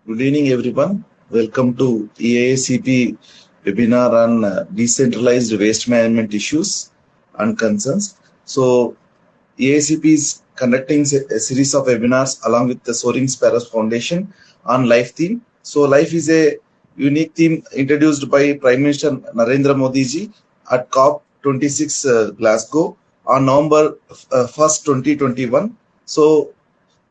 Good evening, everyone. Welcome to IISc webinar on decentralized waste management issues and concerns. So, IISc is conducting a series of webinars along with the Soaring Sparrows Foundation on life theme. So, life is a unique theme introduced by Prime Minister Narendra Modi ji at COP26 Glasgow on November 1st, 2021. So,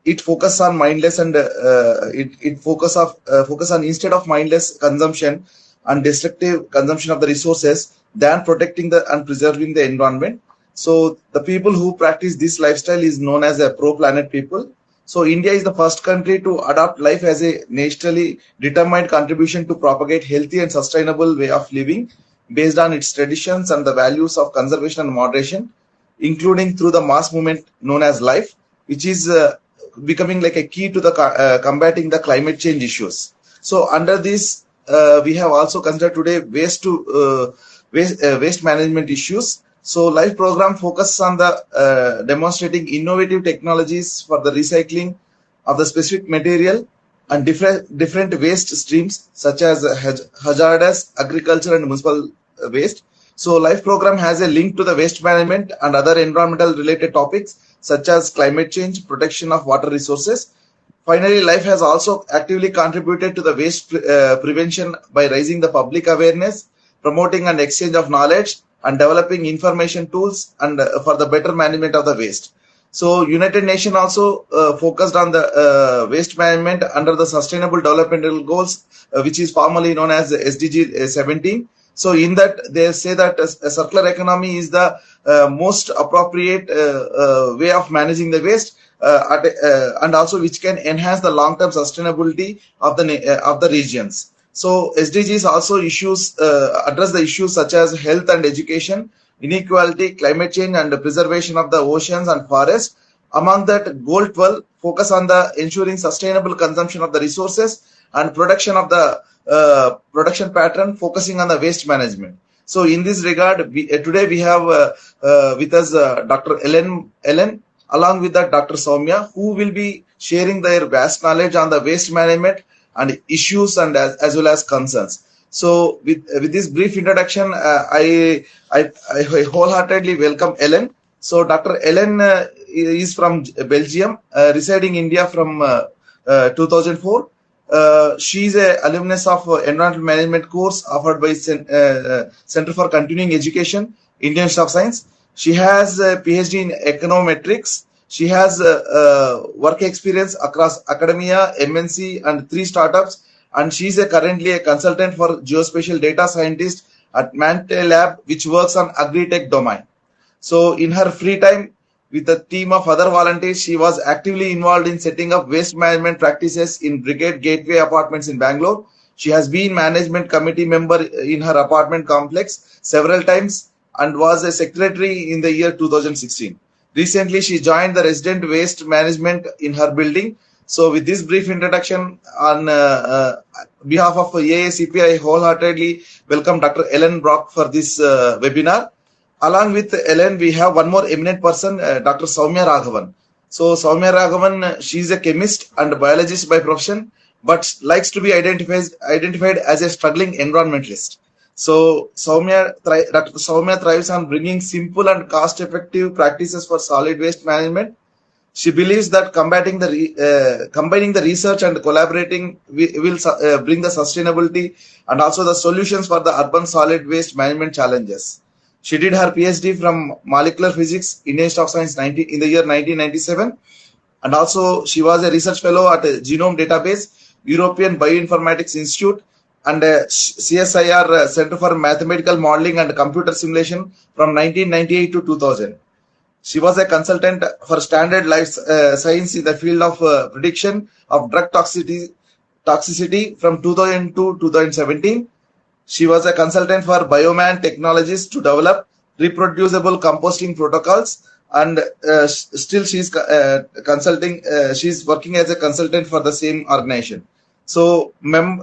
it focus on mindless and it focus on instead of mindless consumption and destructive consumption of the resources than protecting the and preserving the environment. So the people who practice this lifestyle is known as a pro-planet people. So India is the first country to adopt life as a nationally determined contribution to propagate healthy and sustainable way of living based on its traditions and the values of conservation and moderation, including through the mass movement known as life, which is becoming like a key to the combating the climate change issues. So under this, we have also considered today waste management issues. So life program focuses on the demonstrating innovative technologies for the recycling of the specific material and different waste streams such as hazardous agriculture and municipal waste. So life program has a link to the waste management and other environmental related topics such as climate change, protection of water resources. Finally, life has also actively contributed to the waste prevention by raising the public awareness, promoting an exchange of knowledge, and developing information tools and for the better management of the waste. So, United Nations also focused on the waste management under the Sustainable Development Goals, which is formally known as SDG 17. So in that, they say that a circular economy is the most appropriate way of managing the waste and also which can enhance the long-term sustainability of the regions. So SDGs also address the issues such as health and education, inequality, climate change, and the preservation of the oceans and forests. Among that, Goal 12 focus on the ensuring sustainable consumption of the resources and production of the production pattern, focusing on the waste management. So in this regard, today we have with us Dr. Ellen, along with that Dr. Soumya, who will be sharing their vast knowledge on the waste management and issues and as well as concerns. So with this brief introduction, I wholeheartedly welcome Ellen. So Dr. Ellen is from Belgium, residing in India from 2004. She is an alumnus of environmental management course offered by Center for Continuing Education, Indian Institute of Science. She has a PhD in econometrics. She has work experience across academia, MNC, and 3 startups. And she is currently a consultant for geospatial data scientist at Mante Lab, which works on agri-tech domain. So in her free time, with a team of other volunteers, she was actively involved in setting up waste management practices in Brigade Gateway Apartments in Bangalore. She has been management committee member in her apartment complex several times and was a secretary in the year 2016. Recently, she joined the resident waste management in her building. So with this brief introduction on behalf of IISc, I wholeheartedly welcome Dr. Ellen Brock for this webinar. Along with Ellen, we have one more eminent person, Dr. Soumya Raghavan. So Soumya Raghavan, she is a chemist and biologist by profession, but likes to be identified as a struggling environmentalist. So Dr. Soumya thrives on bringing simple and cost-effective practices for solid waste management. She believes that combining the research and collaborating will bring the sustainability and also the solutions for the urban solid waste management challenges. She did her PhD from molecular physics, Indian Institute of Science in the year 1997. And also she was a research fellow at a Genome Database, European Bioinformatics Institute, and CSIR Center for Mathematical Modeling and Computer Simulation from 1998 to 2000. She was a consultant for Standard Life Science in the field of prediction of drug toxicity from 2002 to 2017. She was a consultant for Bioman Technologies to develop reproducible composting protocols, and still she's consulting. She's working as a consultant for the same organization. So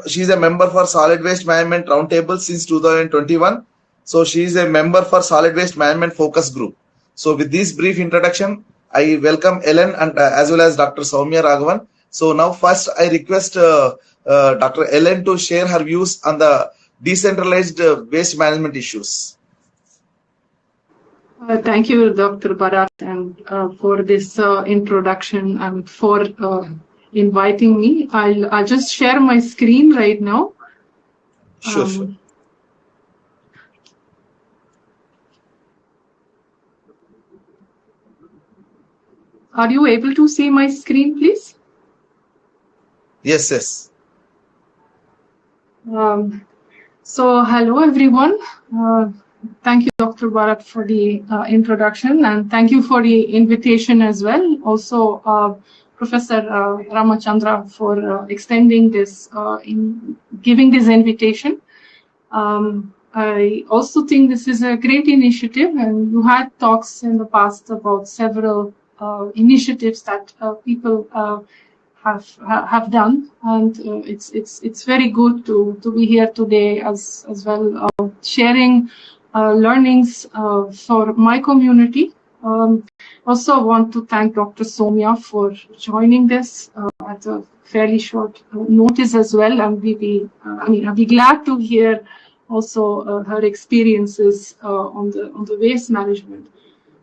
she's a member for Solid Waste Management Roundtable since 2021. So she is a member for Solid Waste Management Focus Group. So with this brief introduction, I welcome Ellen and as well as Dr. Soumya Raghavan. So now first I request Dr. Ellen to share her views on the decentralized waste management issues. Thank you, Dr. Bharat, and for this introduction and for inviting me. I'll just share my screen right now. Sure. Are you able to see my screen, please? Yes. So hello, everyone. Thank you, Dr. Bharat, for the introduction, and thank you for the invitation as well. Also, Professor Ramachandra for extending this, in giving this invitation. I also think this is a great initiative, and you had talks in the past about several initiatives that people have done, and it's very good to be here today as well, sharing learnings for my community. Also want to thank Dr. Soumya for joining this at a fairly short notice as well, and I'll be glad to hear also her experiences on the waste management.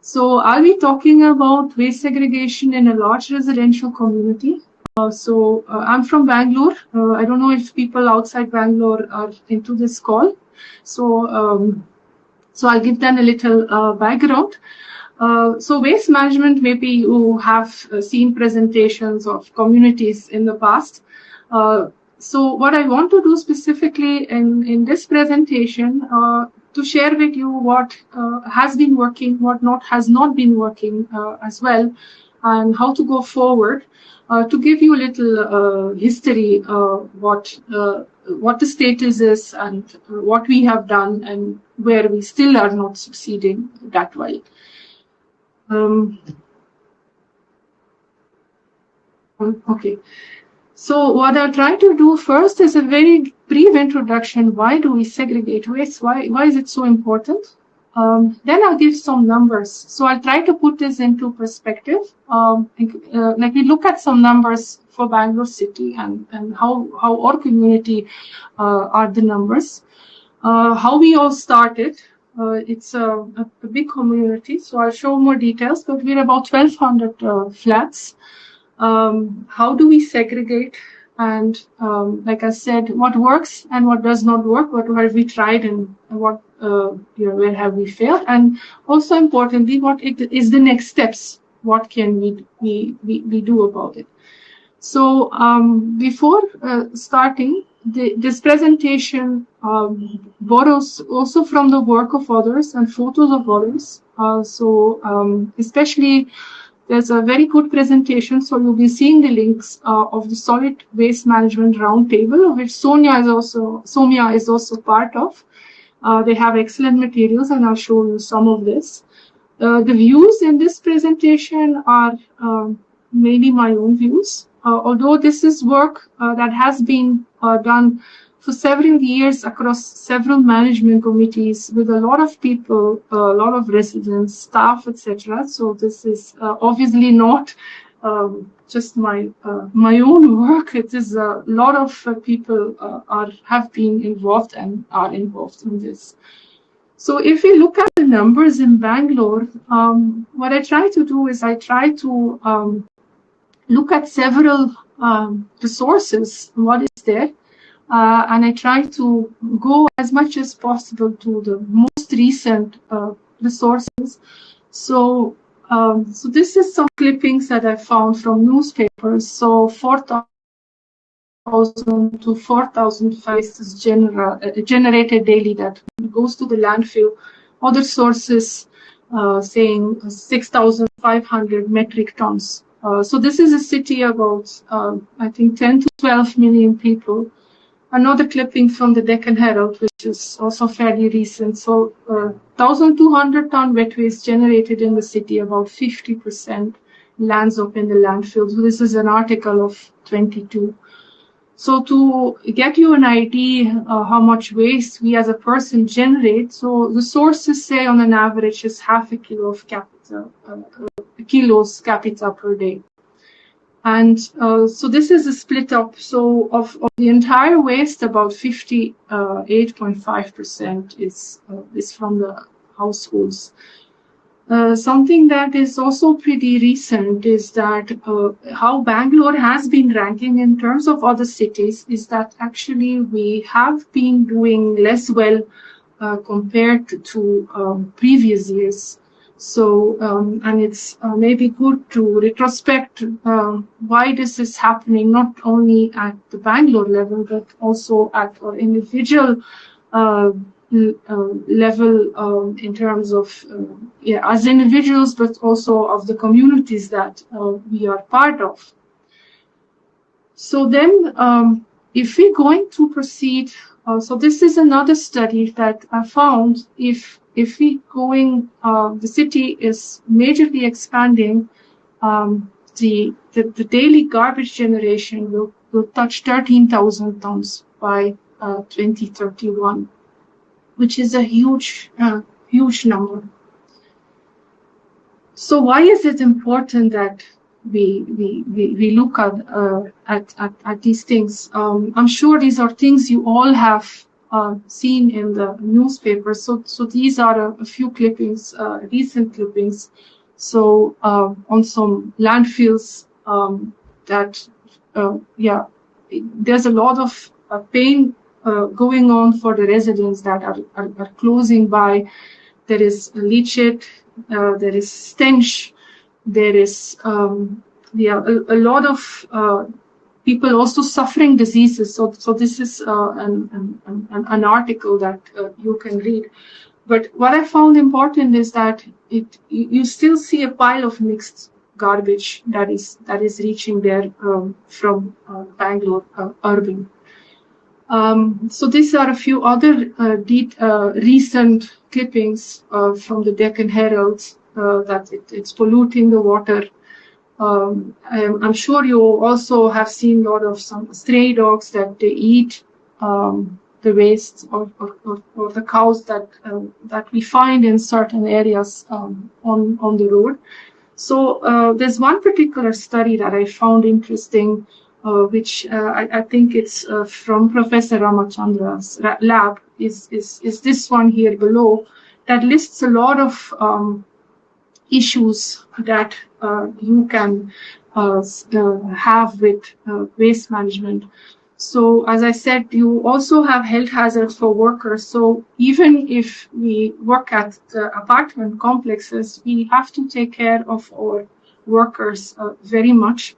So I'll be talking about waste segregation in a large residential community. I'm from Bangalore. I don't know if people outside Bangalore are into this call. So I'll give them a little background. So waste management, maybe you have seen presentations of communities in the past. So what I want to do specifically in this presentation, to share with you what has been working, what has not been working as well, and how to go forward. To give you a little history, what the status is and what we have done and where we still are not succeeding that well. Okay. So what I'll try to do first is a very brief introduction. Why do we segregate waste? Why is it so important? Then I'll give some numbers. So I'll try to put this into perspective. Like we look at some numbers for Bangalore City and how our community are the numbers. How we all started. It's a big community, so I'll show more details, but we're about 1,200 flats. How do we segregate? And like I said, what works and what does not work, what have we tried and what where have we failed? And also importantly, what is the next steps? What can we do about it? So before starting, this presentation borrows also from the work of others and photos of others. Especially there's a very good presentation, so you'll be seeing the links of the Solid Waste Management Roundtable, of which Soumya is also part of. They have excellent materials, and I'll show you some of this. The views in this presentation are maybe my own views, although this is work that has been done for several years across several management committees with a lot of people, a lot of residents, staff, etc. So this is obviously not just my own work. It is a lot of people have been involved and are involved in this. So if we look at the numbers in Bangalore, what I try to do is I try to look at several resources, what is there, and I try to go as much as possible to the most recent resources. So this is some clippings that I found from newspapers. So 4,000 to 4,005 is generated daily that goes to the landfill. Other sources saying 6,500 metric tons. So this is a city about, I think, 10 to 12 million people. Another clipping from the Deccan Herald, which is also fairly recent. So 1,200 ton wet waste generated in the city, about 50% lands up in the landfill. So this is an article of 22. So to get you an idea how much waste we as a person generate, so the sources say on an average is half a kilo of kilos capita per day. And so this is a split up. So of the entire waste, about 58.5% is from the households. Something that is also pretty recent is that how Bangalore has been ranking in terms of other cities is that actually we have been doing less well compared to previous years. So, and it's maybe good to retrospect why this is happening, not only at the Bangalore level, but also at individual level in terms of, as individuals, but also of the communities that we are part of. So then, if we're going to proceed, so this is another study that I found. If we going, the city is majorly expanding, the daily garbage generation will touch 13,000 tons by 2031, which is a huge number. So why is it important that we look at these things? I'm sure these are things you all have seen in the newspaper. So these are a few clippings, recent clippings. So on some landfills that there's a lot of pain going on for the residents that are closing by. There is leachate, there is stench, there is a lot of people also suffering diseases. So this is an article that you can read. But what I found important is that you still see a pile of mixed garbage that is reaching there from Bangalore urban. So these are a few other recent clippings from the Deccan Herald that it's polluting the water. I'm sure you also have seen a lot of some stray dogs that they eat the waste or the cows that we find in certain areas on the road. So there's one particular study that I found interesting, which I think it's from Professor Ramachandra's lab, is this one here below, that lists a lot of issues that you can have with waste management. So as I said, you also have health hazards for workers. So even if we work at the apartment complexes, we have to take care of our workers very much.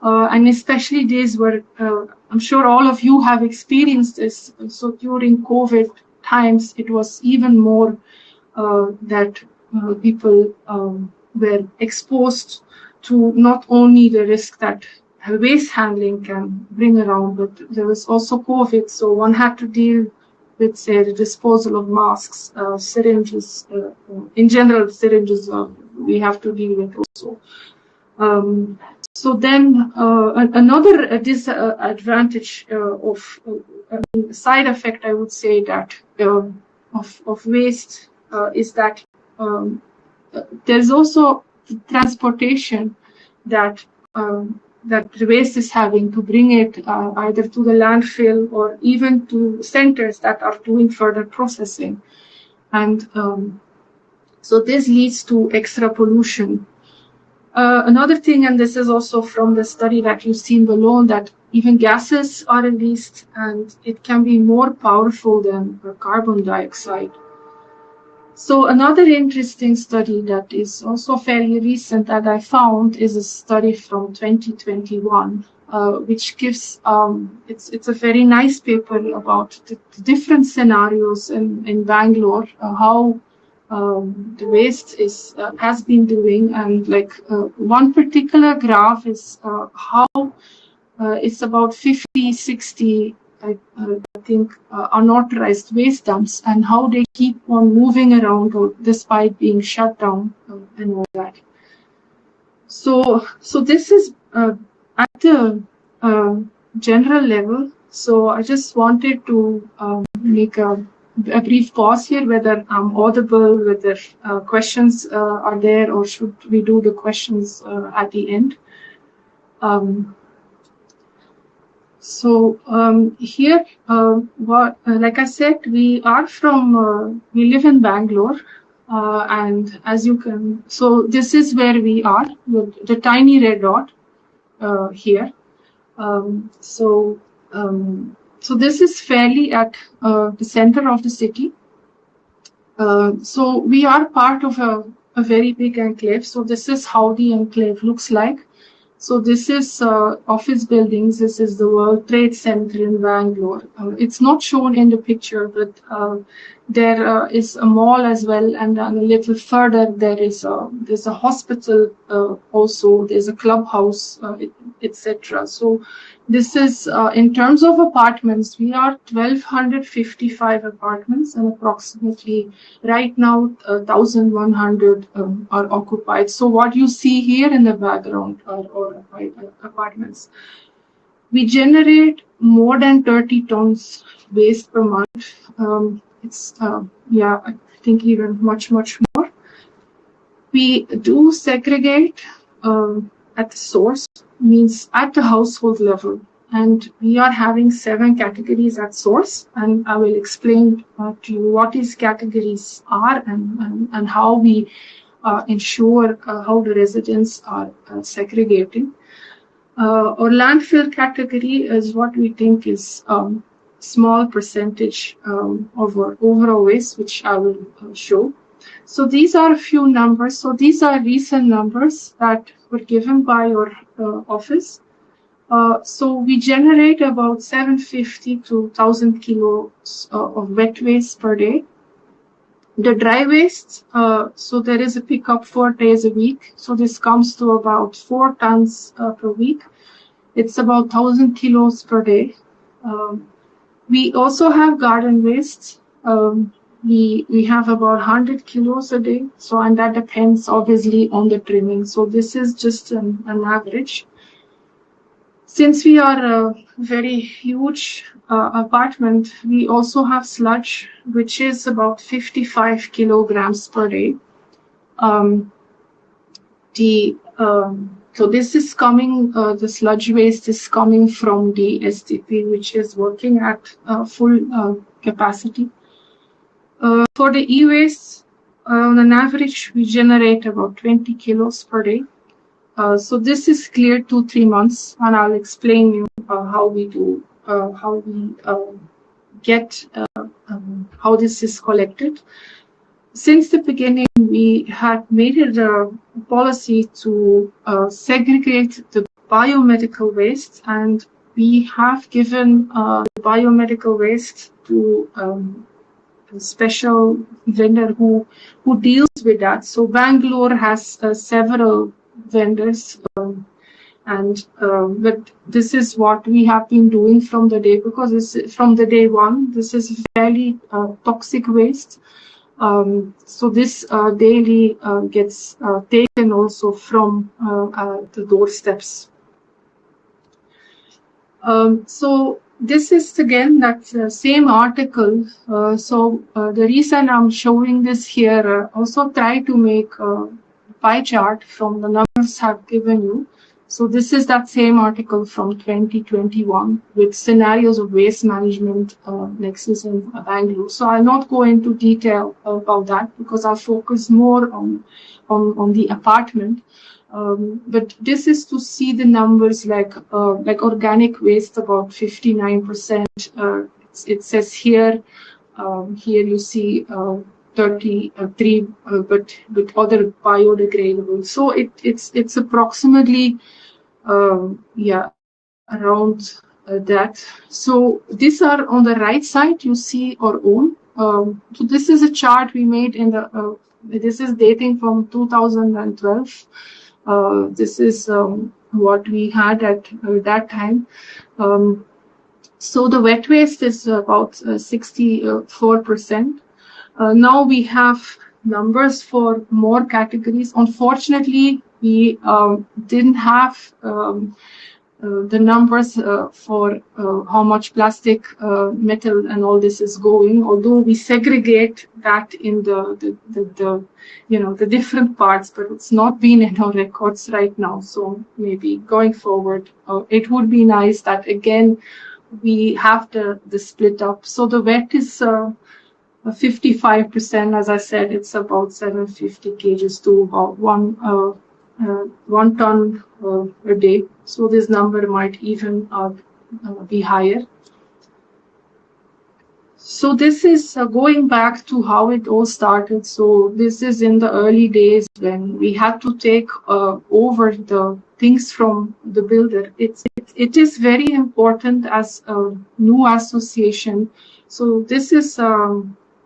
And especially days where I'm sure all of you have experienced this. So during COVID times, it was even more that people were exposed to not only the risk that waste handling can bring around, but there was also COVID. So one had to deal with, say, the disposal of masks, syringes, in general, syringes we have to deal with also. So then another disadvantage side effect, I would say, that of waste is that there's also the transportation that the waste is having to bring it either to the landfill or even to centers that are doing further processing. And so this leads to extra pollution. Another thing, and this is also from the study that you've seen below, that even gases are released and it can be more powerful than carbon dioxide. So another interesting study that is also fairly recent that I found is a study from 2021, which gives, it's a very nice paper about the different scenarios in Bangalore, how the waste has been doing, and like one particular graph is how it's about 50, 60, I think, unauthorized waste dumps, and how they keep on moving around despite being shut down and all that. So this is at the general level. So I just wanted to make a brief pause here, whether I'm audible, whether questions are there, or should we do the questions at the end. Here, like I said, we live in Bangalore, and as you can, so this is where we are, with the tiny red dot here. So this is fairly at the center of the city. So we are part of a very big enclave. So this is how the enclave looks like. So this is office buildings. This is the World Trade Center in Bangalore. It's not shown in the picture, but there is a mall as well, and then a little further there's a hospital also. There's a clubhouse, etc. So this is in terms of apartments. We are 1,255 apartments, and approximately right now 1,100 are occupied. So what you see here in the background are apartments. We generate more than 30 tons waste per month. It's I think even much more. We do segregate at the source, means at the household level, and we are having 7 categories at source, and I will explain to you what these categories are and how we ensure how the residents are segregating. Our landfill category is what we think is small percentage of our overall waste, which I will show. So these are a few numbers. So these are recent numbers that were given by our office. So we generate about 750 to 1,000 kilos of wet waste per day. The dry waste, so there is a pickup 4 days a week. So this comes to about 4 tons per week. It's about 1,000 kilos per day. We also have garden waste. We have about 100 kilos a day. So, and that depends obviously on the trimming. So this is just an average. Since we are a very huge apartment, we also have sludge, which is about 55 kilograms per day. So this is coming, the sludge waste is coming from the SDP, which is working at full capacity. For the e-waste, on an average, we generate about 20 kilos per day. So this is clear 2-3 months, and I'll explain you how we do, how we get, how this is collected. Since the beginning, we had made it a policy to segregate the biomedical waste, and we have given the biomedical waste to a special vendor who deals with that. So Bangalore has several vendors, but this is what we have been doing from the day, because from the day one, this is fairly toxic waste. So this daily gets taken also from the doorsteps. So this is again that same article. The reason I'm showing this here, also try to make a pie chart from the numbers I've given you. So this is that same article from 2021 with scenarios of waste management nexus in Bangalore. So I'll not go into detail about that, because I'll focus more on the apartment. But this is to see the numbers like organic waste about 59%. It says here you see 33, but with other biodegradable. So it's approximately around that. So these are on the right side. You see our own. So this is a chart we made in the. This is dating from 2012. This is what we had at that time. So the wet waste is about 64%. Now we have numbers for more categories. Unfortunately, we didn't have the numbers for how much plastic, metal, and all this is going. Although we segregate that in the different parts, but it's not been in our records right now. So maybe going forward, it would be nice that again we have the split up. So the wet is 55%. As I said, it's about 750 kgs to about 1 ton a day. So this number might even be higher. So this is going back to how it all started. So this is in the early days when we had to take over the things from the builder. It is very important as a new association. So this is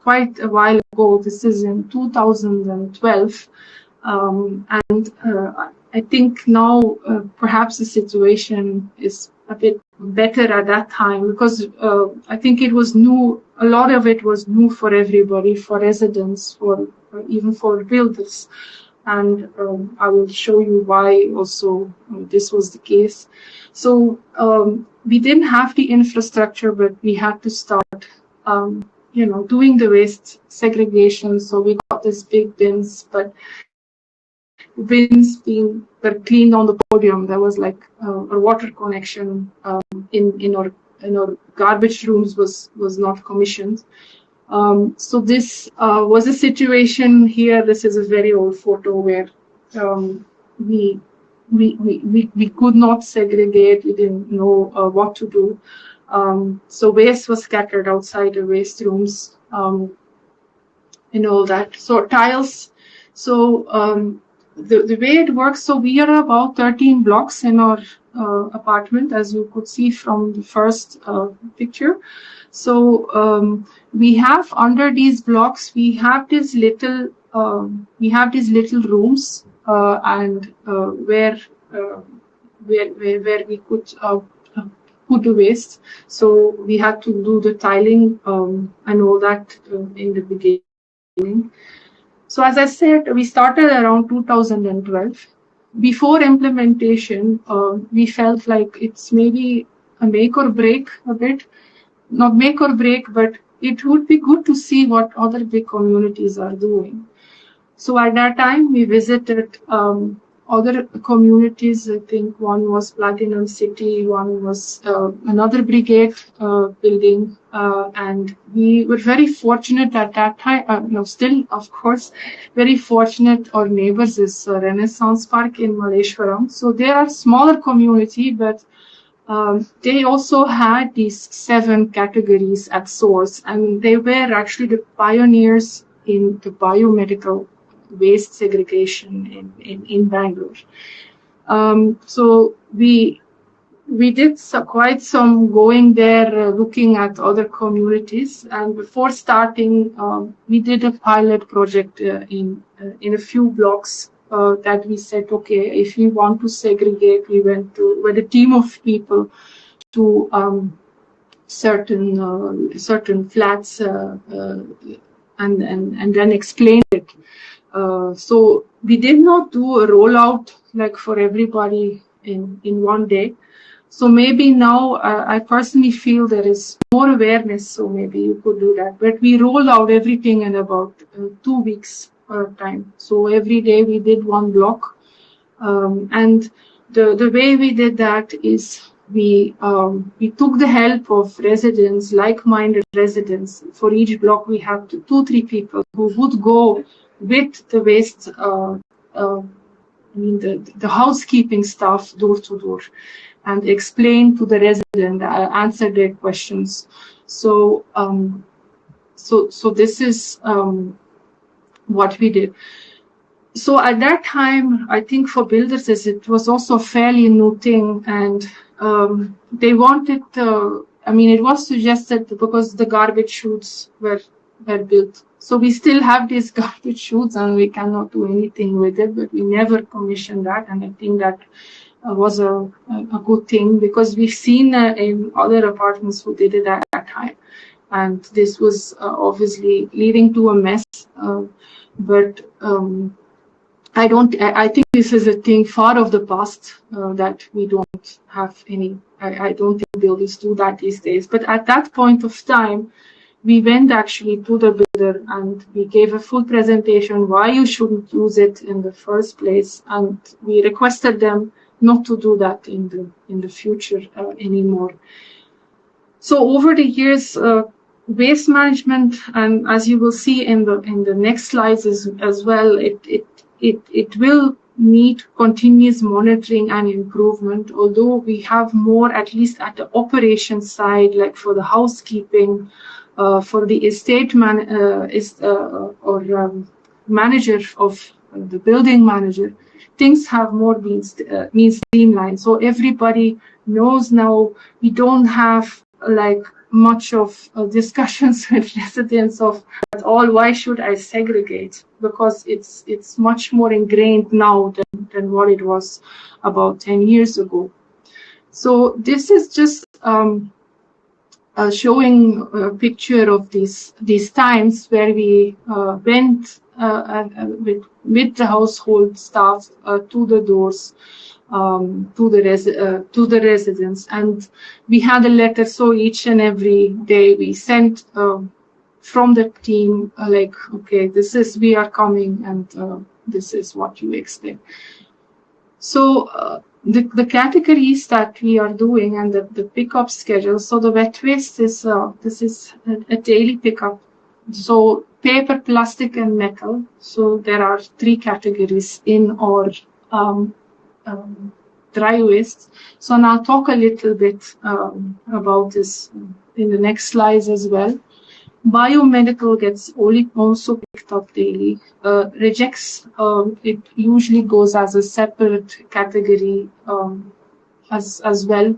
quite a while ago. This is in 2012. I think now perhaps the situation is a bit better at that time, because I think it was new. A lot of it was new for everybody, for residents, even for builders. And I will show you why also this was the case. So we didn't have the infrastructure, but we had to start doing the waste segregation. So we got these big bins, but bins were cleaned on the podium. There was like a water connection in our garbage rooms was not commissioned. So this was a situation here. This is a very old photo where we could not segregate. We didn't know what to do. So waste was scattered outside the waste rooms and all that. So tiles. So the way it works, so we are about 13 blocks in our apartment, as you could see from the first picture. So we have under these blocks, we have these little rooms and where we could put the waste. So we had to do the tiling and all that in the beginning. So as I said, we started around 2012. Before implementation, we felt like it's maybe a make or break a bit. Not make or break, but it would be good to see what other big communities are doing. So at that time, we visited other communities. I think one was Platinum City, one was another brigade building, and we were very fortunate at that time. Still, of course, very fortunate. Our neighbors is Renaissance Park in Malleshwaram. So they are smaller community, but they also had these 7 categories at source, and they were actually the pioneers in the biomedical waste segregation in Bangalore. So we did quite some going there, looking at other communities, and before starting, we did a pilot project in a few blocks that we said, okay, if we want to segregate, we went with a team of people to certain flats and then explained it. So we did not do a rollout like for everybody in one day. So maybe now I personally feel there is more awareness, so maybe you could do that. But we rolled out everything in about 2 weeks time. So every day we did one block. And the way we did that is we took the help of residents, like-minded residents. For each block we have 2-3 people who would go with the waste, the housekeeping staff door to door and explain to the resident, answer their questions. So this is what we did. So at that time, I think for builders, it was also a fairly new thing, and they wanted, it was suggested because the garbage chutes were built. So we still have these garbage chutes and we cannot do anything with it, but we never commissioned that, and I think that was a good thing, because we've seen in other apartments who did it at that time, and this was obviously leading to a mess. But I think this is a thing far of the past, that we don't have any, I don't think builders do that these days. But at that point of time, we went actually to the builder and we gave a full presentation why you shouldn't use it in the first place. And we requested them not to do that in the future anymore. So over the years, waste management, and as you will see in the next slides as well, it will need continuous monitoring and improvement, although we have more, at least at the operation side, like for the housekeeping, for the estate manager of the building manager, things have more been streamlined. So everybody knows now. We don't have like much of discussions with residents of at all, why should I segregate? Because it's much more ingrained now than what it was about 10 years ago. So this is just showing a picture of these times where we went with the household staff to the doors, to the residents, and we had a letter. So each and every day we sent from the team, like, okay, we are coming, and this is what you expect. So the categories that we are doing and the pickup schedule. So the wet waste is this is a daily pickup. So paper, plastic, and metal. So there are 3 categories in our dry waste. So now I'll talk a little bit about this in the next slides as well. Biomedical gets also picked up daily. Rejects, it usually goes as a separate category as well.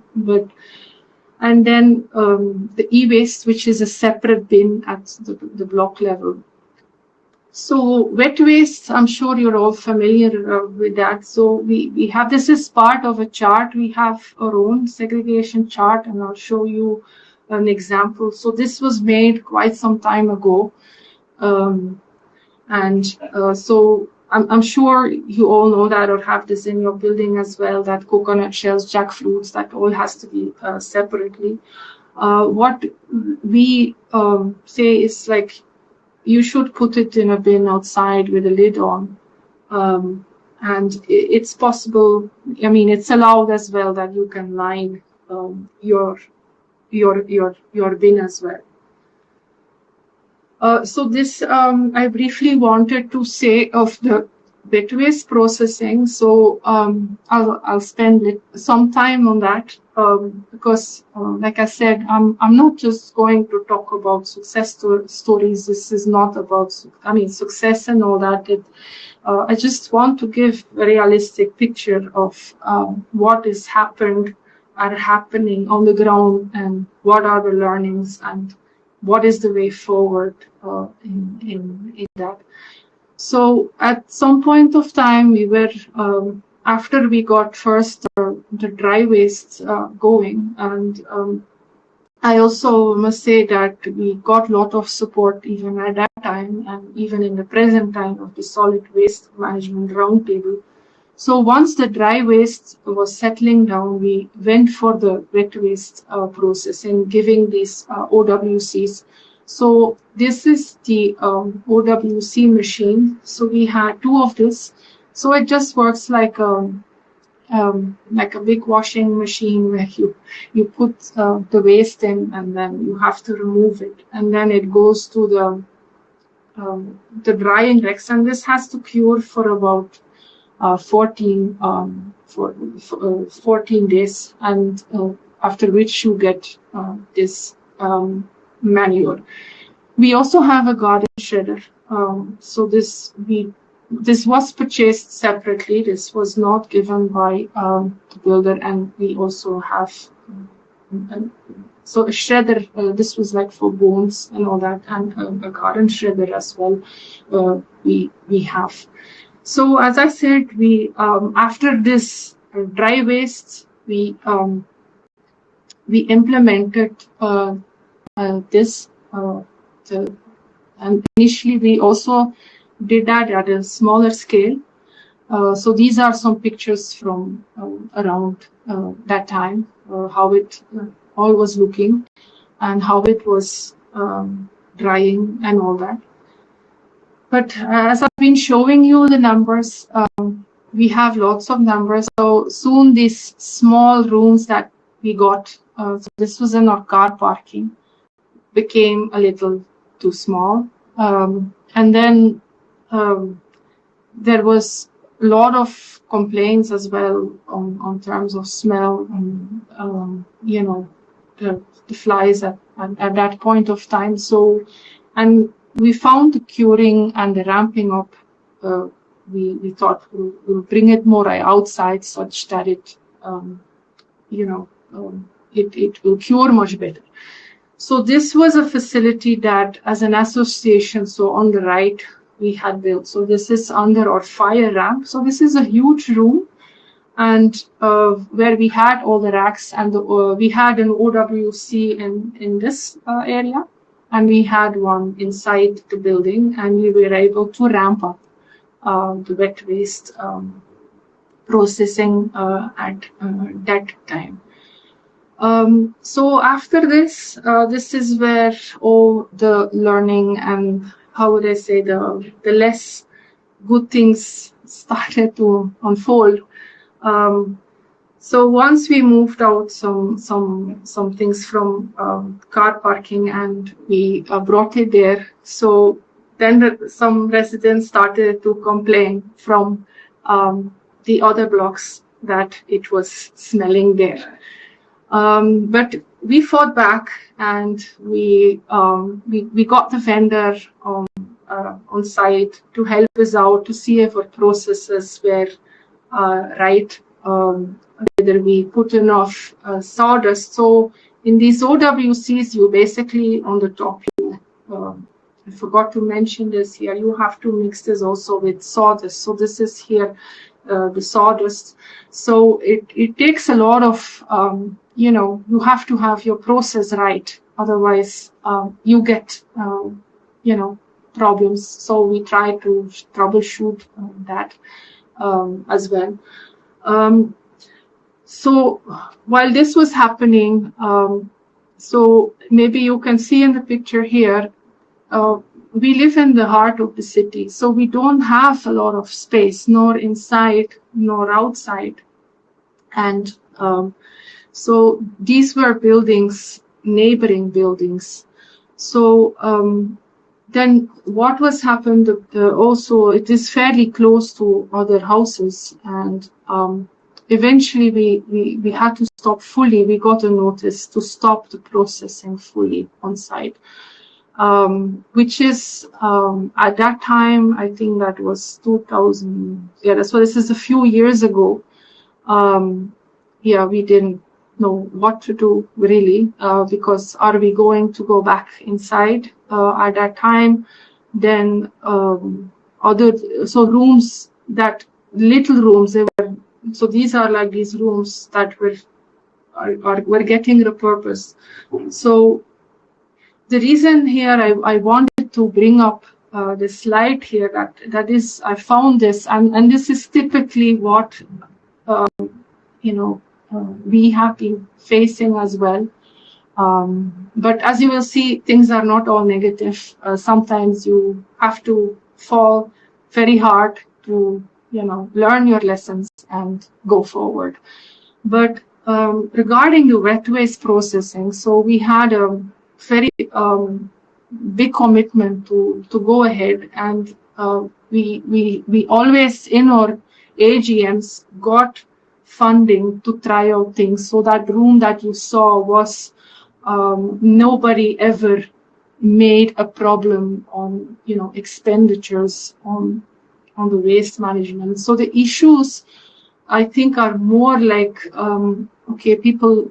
And then the e-waste, which is a separate bin at the block level. So wet waste, I'm sure you're all familiar with that. So we have, this is part of a chart. We have our own segregation chart, and I'll show you an example. So this was made quite some time ago. So I'm sure you all know that or have this in your building as well, that coconut shells, jackfruits, that all has to be separately. What we say is like, you should put it in a bin outside with a lid on. And it's possible, I mean, it's allowed as well that you can line your bin as well. So this, I briefly wanted to say of the wet waste processing. So I'll spend some time on that because, like I said, I'm not just going to talk about success stories. This is not about, success and all that. I just want to give a realistic picture of what is happening on the ground, and what are the learnings, and what is the way forward in that. So at some point of time, we were, after we got first the dry waste going, and I also must say that we got a lot of support even at that time, and even in the present time, of the solid waste management roundtable. So once the dry waste was settling down, we went for the wet waste processing, giving these OWCs. So this is the OWC machine. So we had 2 of this. So it just works like a big washing machine where you put the waste in, and then you have to remove it, and then it goes to the drying racks, and this has to cure for about 14 days, and after which you get this manure. We also have a garden shredder. So this was purchased separately. This was not given by the builder, and we also have so a shredder. This was like for bones and all that, and a garden shredder as well. We have. So as I said, we after this dry waste, we implemented this, and initially we also did that at a smaller scale. So these are some pictures from around that time, how it all was looking and how it was drying and all that. But as I've been showing you the numbers, we have lots of numbers. So soon these small rooms that we got, so this was in our car parking, became a little too small. And then there was a lot of complaints as well on terms of smell and, you know, the flies at that point of time. So, and we found the curing and the ramping up, we thought we'll bring it more outside such that it, you know, it will cure much better. So this was a facility that as an association, so on the right, we had built. So this is under our fire ramp. So this is a huge room, and where we had all the racks, and we had an OWC in this area, and we had one inside the building, and we were able to ramp up the wet waste processing at that time. So after this, this is where all the learning and, how would I say, the less good things started to unfold. So once we moved out some things from car parking and we brought it there, so then some residents started to complain from the other blocks that it was smelling there. But we fought back, and we got the vendor on site to help us out to see if our processes were right, whether we put enough sawdust. So in these OWCs, you basically on the top, I forgot to mention this here, you have to mix this also with sawdust. So this is here the sawdust. So it takes a lot of, you know, you have to have your process right. Otherwise, you get, you know, problems. So we try to troubleshoot that as well. So while this was happening, so maybe you can see in the picture here, we live in the heart of the city, so we don't have a lot of space, nor inside nor outside. And so these were buildings, neighboring buildings. So then what was happened, also it is fairly close to other houses, and eventually we had to stop fully. We got a notice to stop the processing fully on site. Which is at that time, I think that was 2000. Yeah, so this is a few years ago. Yeah, we didn't know what to do really, because are we going to go back inside at that time? Then so rooms, that little rooms, they were, so these are like these rooms that were getting repurposed. So the reason here I wanted to bring up the slide here, that is, I found this, and this is typically what you know, we have been facing as well. But as you will see, things are not all negative. Sometimes you have to fall very hard to, you know, learn your lessons and go forward. But regarding the wet waste processing, so we had a very big commitment to go ahead, and we always in our AGMs got funding to try out things. So that room that you saw was nobody ever made a problem on, you know, expenditures on the waste management. So the issues, I think, are more like okay, people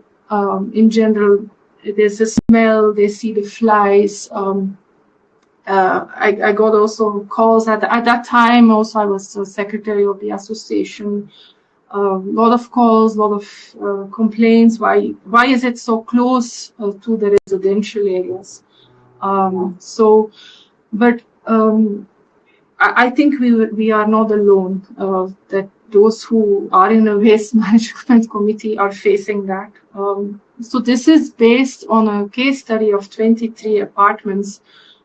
in general, there's a smell, they see the flies. I got also calls at that time. Also, I was the secretary of the association. A lot of calls, a lot of complaints. Why is it so close to the residential areas? So, but I think we are not alone, that those who are in the waste management committee are facing that. So this is based on a case study of 23 apartments,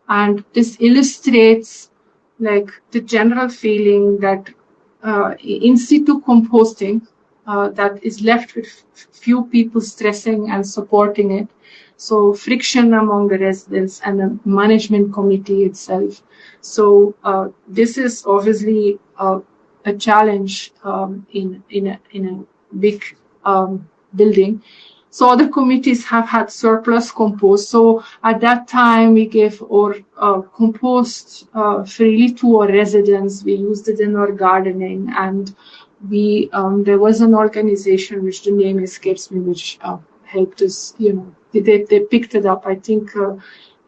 and this illustrates like the general feeling that in situ composting that is left with few people stressing and supporting it. So friction among the residents and the management committee itself. So this is obviously a challenge in a big building. So other committees have had surplus compost. So at that time, we gave our compost freely to our residents. We used it in our gardening, and we there was an organization which the name escapes me, which helped us. They picked it up. I think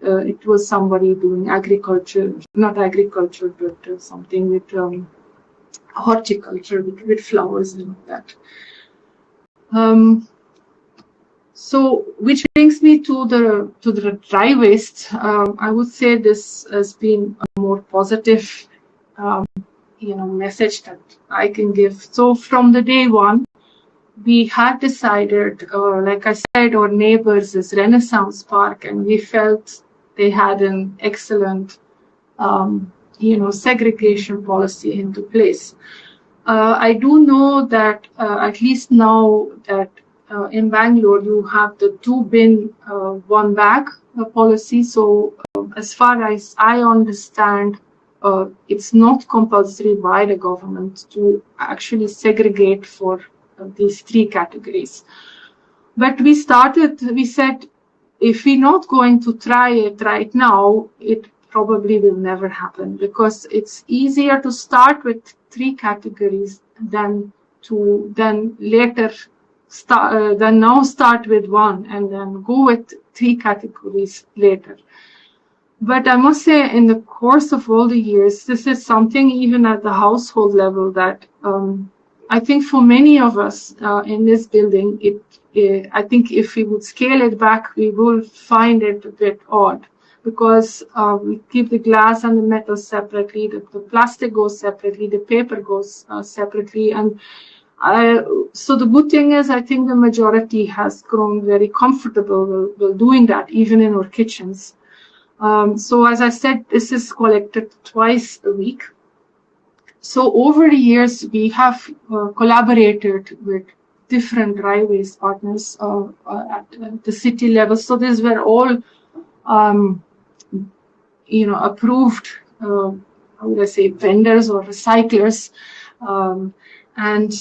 it was somebody doing agriculture, not agriculture, but something with horticulture, with flowers and all that. So, which brings me to the dry waste. I would say this has been a more positive, message that I can give. So, from the day one, we had decided, like I said, our neighbors is Renaissance Park, and we felt they had an excellent, segregation policy into place. I do know that at least now that in Bangalore, you have the 2-bin, 1-bag policy. So as far as I understand, it's not compulsory by the government to actually segregate for these 3 categories. But we said, if we're not going to try it right now, it probably will never happen, because it's easier to start with 3 categories than later start with 1 and then go with 3 categories later. But I must say, in the course of all the years, this is something even at the household level that I think for many of us in this building, I think if we would scale it back, we will find it a bit odd, because we keep the glass and the metal separately, the plastic goes separately, the paper goes separately, and so the good thing is, I think the majority has grown very comfortable with doing that, even in our kitchens. So as I said, this is collected twice a week. So over the years, we have collaborated with different dry waste partners at the city level. So these were all, approved, how would I say, vendors or recyclers. And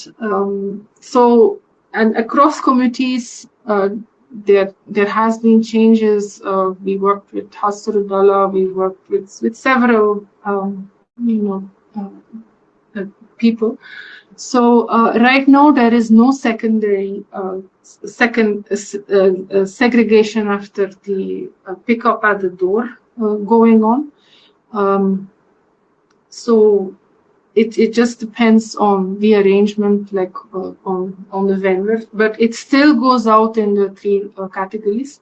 across committees, there has been changes. We worked with Hasrudallah, we worked with several, people. So right now there is no secondary segregation after the pickup at the door going on. So it just depends on the arrangement, like on the vendor, but it still goes out in the 3 categories.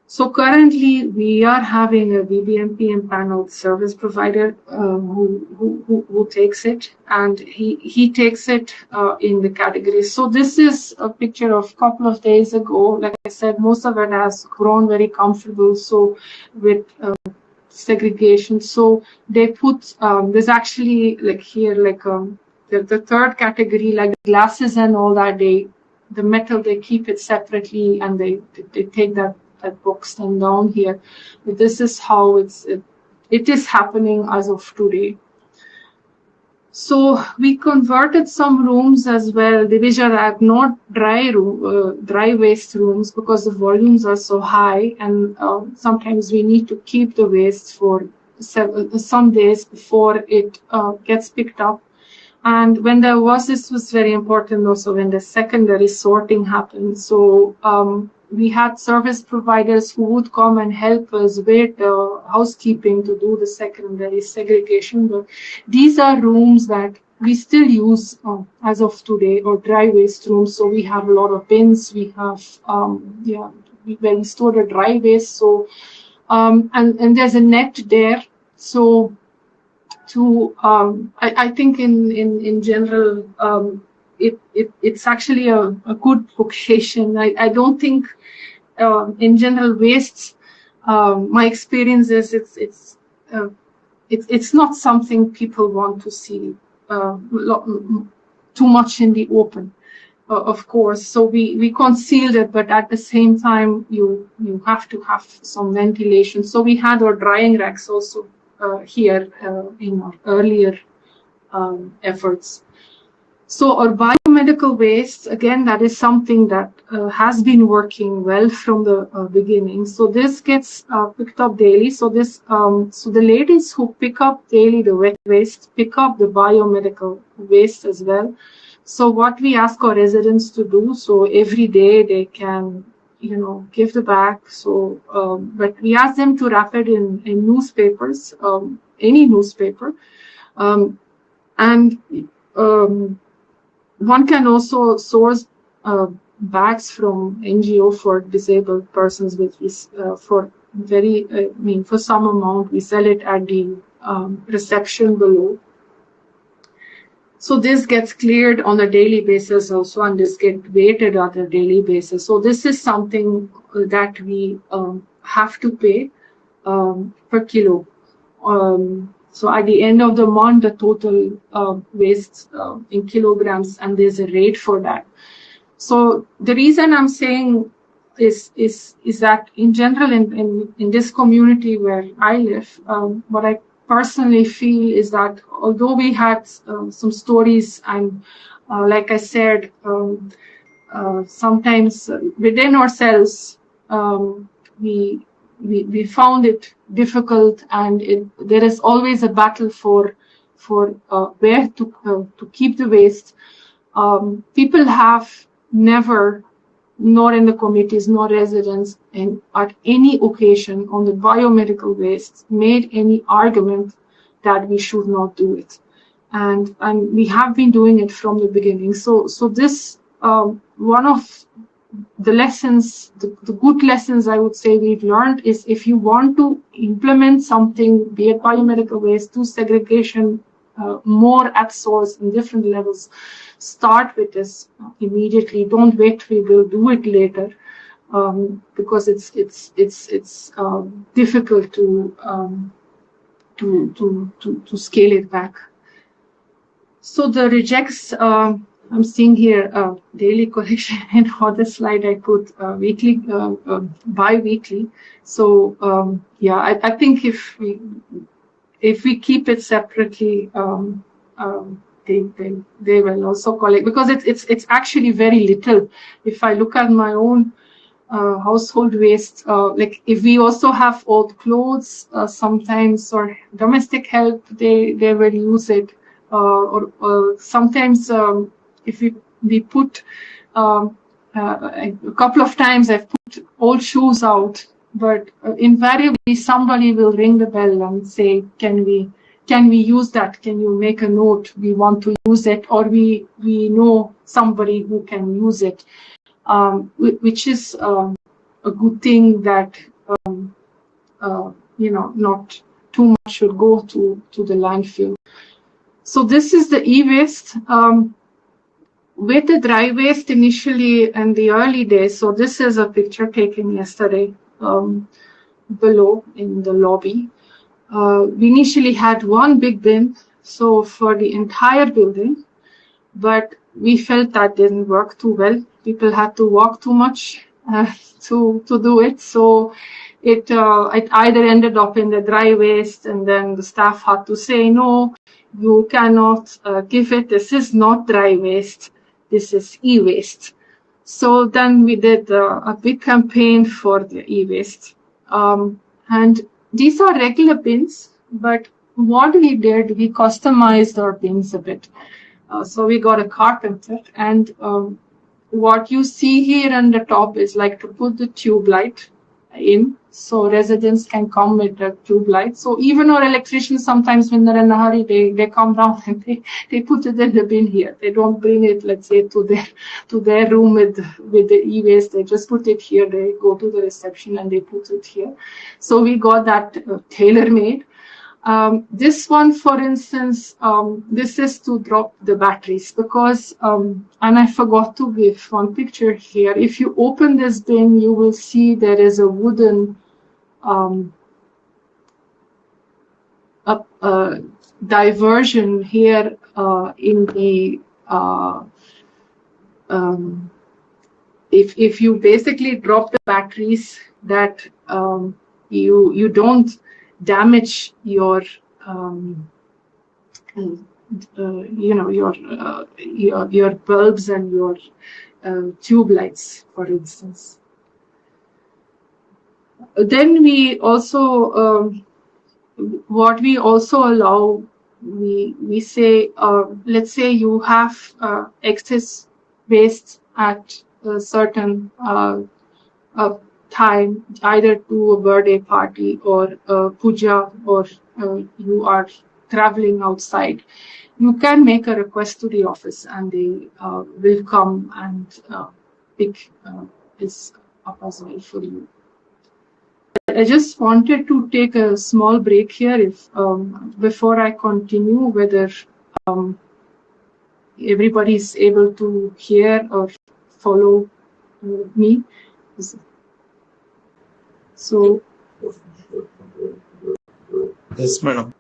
So currently we are having a BBMP empaneled service provider who takes it, and he takes it in the categories. So this is a picture of a couple of days ago. Like I said, most of it has grown very comfortable. So with segregation, so they put there's actually like here, like the 3rd category, like glasses and all that, the metal, they keep it separately, and they take that box and down here. But this is how it is happening as of today. So we converted some rooms as well, which are not dry waste rooms, because the volumes are so high, and sometimes we need to keep the waste for some days before it gets picked up. And when this was very important also when the secondary sorting happened. So we had service providers who would come and help us with housekeeping to do the secondary segregation. But these are rooms that we still use as of today, or dry waste rooms. So we have a lot of bins. We have where we store the dry waste. So and there's a net there. So I think in general, it's actually a good vocation. I don't think in general wastes. My experience is it's not something people want to see too much in the open. Of course, so we concealed it, but at the same time, you have to have some ventilation. So we had our drying racks also here in our earlier efforts. So our biomedical waste, again, that is something that has been working well from the beginning. So this gets picked up daily. So this, so the ladies who pick up daily the wet waste pick up the biomedical waste as well. So what we ask our residents to do, so every day they can, give the bag. So, but we ask them to wrap it in newspapers, any newspaper, and one can also source bags from NGO for disabled persons, which is for for some amount. We sell it at the reception below. So this gets cleared on a daily basis also, and this gets weighted on a daily basis. So this is something that we have to pay per kilo. So at the end of the month, the total waste in kilograms, and there's a rate for that. So the reason I'm saying is that in general, in this community where I live, what I personally feel is that although we had some stories, and like I said, sometimes within ourselves, we found it difficult, and there is always a battle for where to keep the waste. People have never, nor in the committees, nor residents, and at any occasion on the biomedical waste, made any argument that we should not do it, and we have been doing it from the beginning. So this one of the lessons, the good lessons I would say we've learned is, if you want to implement something, be it biomedical waste, do segregation more at source in different levels, start with this immediately. Don't wait, we will do it later, because it's difficult to scale it back. So the rejects, I'm seeing here daily collection, and on the slide I put weekly, bi-weekly. So yeah, I think if we keep it separately, they will also collect, because it's actually very little. If I look at my own household waste, like if we also have old clothes sometimes, or domestic help, they will use it, or sometimes if we put a couple of times I've put old shoes out, but invariably somebody will ring the bell and say, can we use that? Can you make a note? We want to use it, or we know somebody who can use it, which is a good thing, that not too much should go to the landfill. So this is the e-waste. With the dry waste initially in the early days, so this is a picture taken yesterday below in the lobby. We initially had one big bin, so for the entire building, but we felt that didn't work too well. People had to walk too much to do it, so it either ended up in the dry waste, and then the staff had to say, no, you cannot give it. This is not dry waste. This is e-waste. So then we did a big campaign for the e-waste. And these are regular bins, but what we did, we customized our bins a bit. So we got a carpenter, and what you see here on the top is like to put the tube light in, so residents can come with the tube light. So even our electricians, sometimes when they're in a hurry, they come down and they put it in the bin here. They don't bring it, let's say, to their room with the e-waste. They just put it here. They go to the reception and they put it here. So we got that tailor-made. This one, for instance, this is to drop the batteries because, and I forgot to give one picture here. If you open this bin, you will see there is a wooden diversion here in the if you basically drop the batteries, that you don't damage your your bulbs and your tube lights, for instance. Then we also what we also allow, we say, let's say you have excess waste at a certain time, either to a birthday party or a puja, or you are traveling outside. You can make a request to the office and they will come and pick this up as well for you. I just wanted to take a small break here, if before I continue, whether everybody is able to hear or follow me. So, Yes, madam.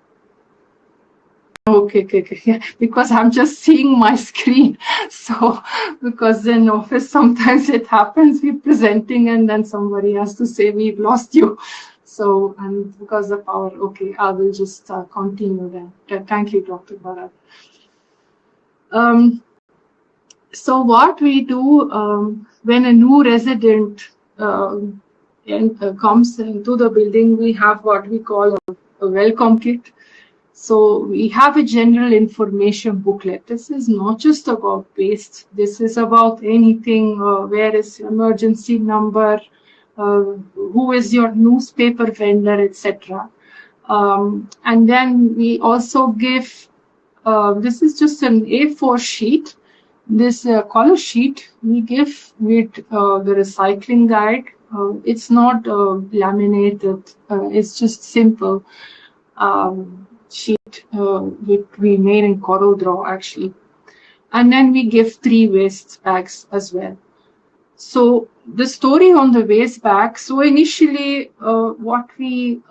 Okay, yeah, because I'm just seeing my screen. So, because in office sometimes it happens, we're presenting and then somebody has to say we've lost you. So, and because of our, okay, I will just continue then. Thank you, Dr. Bharat. So what we do when a new resident comes into the building, we have what we call a welcome kit. So we have a general information booklet. This is not just about waste. This is about anything. Where is your emergency number? Who is your newspaper vendor, etc. And then we also give. This is just an A4 sheet. This color sheet we give with the recycling guide. It's not laminated. It's just simple. Sheet which we made in CorelDRAW actually, and then we give 3 waste bags as well. So the story on the waste bag. So initially, what we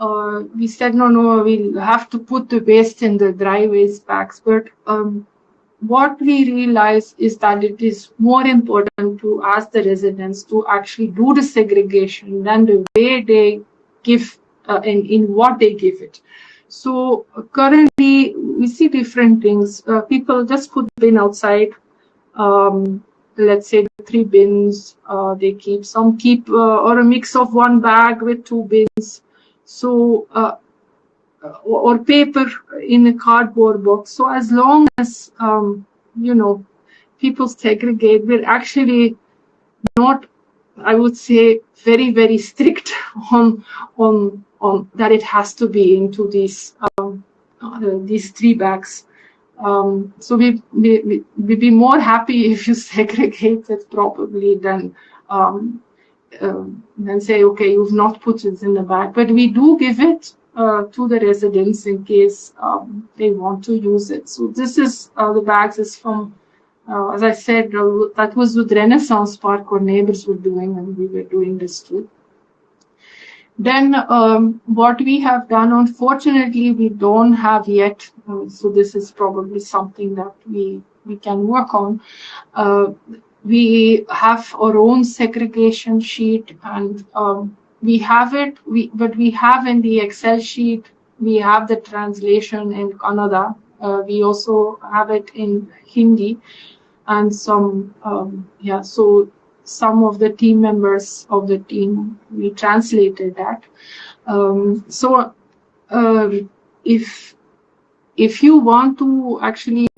said, no, we'll have to put the waste in the dry waste bags. But what we realize is that it is more important to ask the residents to actually do the segregation than the way they give in what they give it. So currently we see different things. People just put the bin outside. Let's say 3 bins. They keep or a mix of 1 bag with 2 bins. So or paper in a cardboard box. So as long as people segregate, we're actually not, I would say, very, very strict on that it has to be into these 3 bags. So we'd be more happy if you segregate it properly than say, okay, you've not put it in the bag. But we do give it to the residents in case they want to use it. So this is the bags is from, as I said, that was with Renaissance Park, our neighbors were doing, and we were doing this too. Then what we have done, unfortunately, we don't have yet, so this is probably something that we can work on. We have our own segregation sheet, and we have it, but we have in the Excel sheet, we have the translation in Kannada. We also have it in Hindi, and some, so some of the team members of the team, we translated that. If you want to actually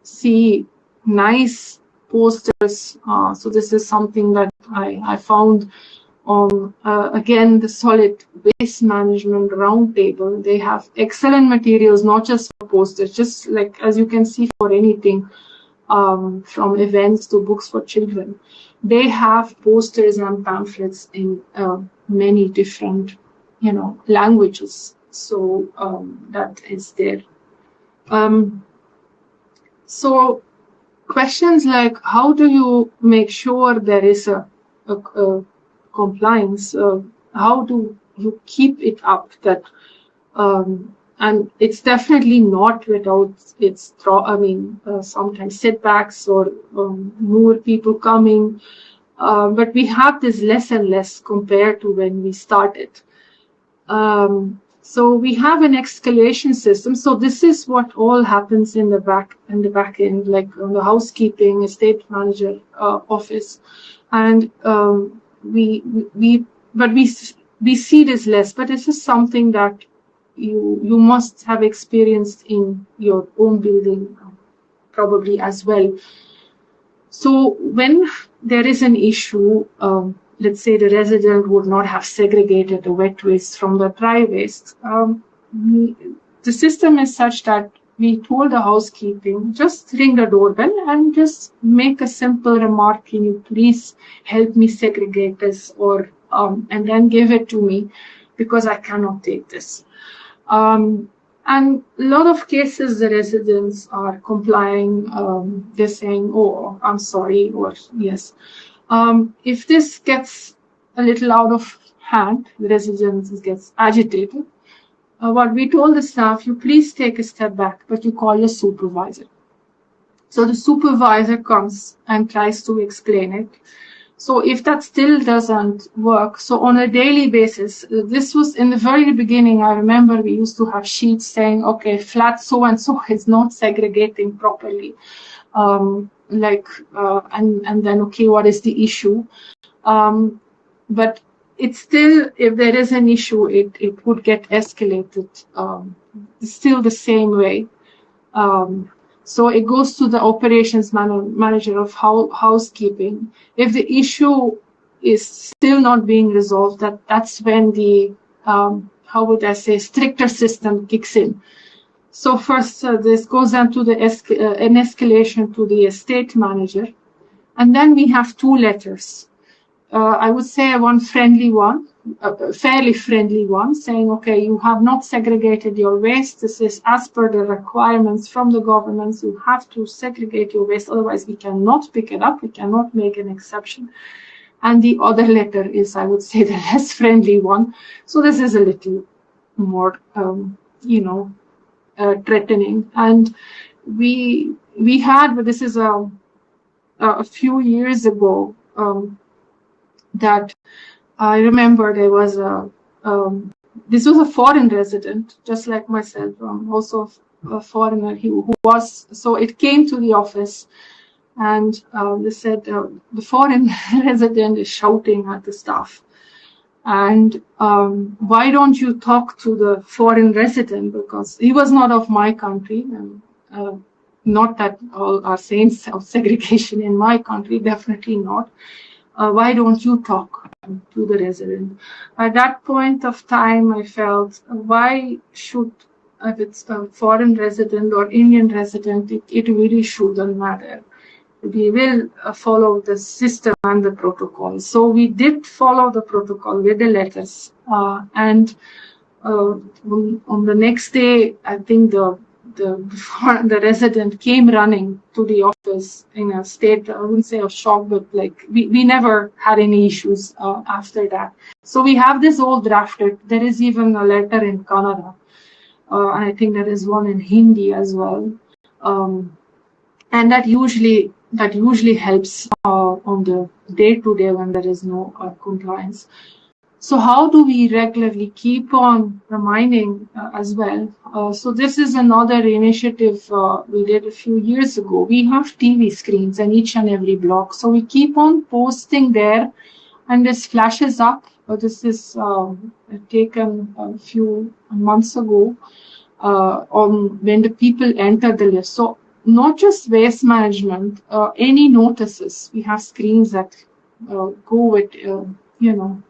see nice posters, so this is something that I found on, again, the Solid Waste Management Roundtable. They have excellent materials, not just for posters, just like, as you can see, for anything, from events to books for children. They have posters and pamphlets in many different, languages. So that is there. So questions like, how do you make sure there is a compliance? How do you keep it up? That and it's definitely not without its sometimes setbacks or more people coming, but we have this less and less compared to when we started. So we have an escalation system. So this is what all happens in the back end, like on the housekeeping, estate manager office, and we see this less. But this is something that you must have experienced in your own building, probably as well. So when there is an issue, let's say the resident would not have segregated the wet waste from the dry waste, the system is such that we told the housekeeping, just ring the doorbell and just make a simple remark, can you please help me segregate this, or and then give it to me because I cannot take this. And a lot of cases, the residents are complying. They're saying, "Oh, I'm sorry," or "Yes." If this gets a little out of hand, the residents gets agitated. What we told the staff, you please take a step back, but you call your supervisor. So the supervisor comes and tries to explain it. So if that still doesn't work, so on a daily basis, this was in the very beginning, I remember we used to have sheets saying, okay, flat so-and-so is not segregating properly. And then, okay, what is the issue? But it's still, if there is an issue, it would get escalated still the same way. So it goes to the operations manager of housekeeping. If the issue is still not being resolved, that's when the, stricter system kicks in. So first, this goes on to an escalation to the estate manager. And then we have two letters. I would say one friendly one, a fairly friendly one, saying, okay, you have not segregated your waste. This is as per the requirements from the governments. You have to segregate your waste. Otherwise, we cannot pick it up. We cannot make an exception. And the other letter is, I would say, the less friendly one. So this is a little more, threatening. And we had, but this is a few years ago, that I remember there was this was a foreign resident, just like myself, also a foreigner who was, so it came to the office and they said the foreign resident is shouting at the staff. And why don't you talk to the foreign resident? Because he was not of my country. And, not that all are saying segregation in my country, definitely not. Why don't you talk to the resident? At that point of time, I felt, why should, if it's a foreign resident or Indian resident, it really shouldn't matter. We will follow the system and the protocol. So we did follow the protocol with the letters. And on the next day, I think the resident came running to the office in a state, I wouldn't say of shock, but like we never had any issues after that. So we have this all drafted. There is even a letter in Kannada. And I think there is one in Hindi as well. And that usually helps on the day-to-day when there is no compliance. So how do we regularly keep on reminding as well? So this is another initiative we did a few years ago. We have TV screens in each and every block. So we keep on posting there, and this flashes up. This is taken a few months ago on when the people enter the list. So not just waste management, any notices. We have screens that go with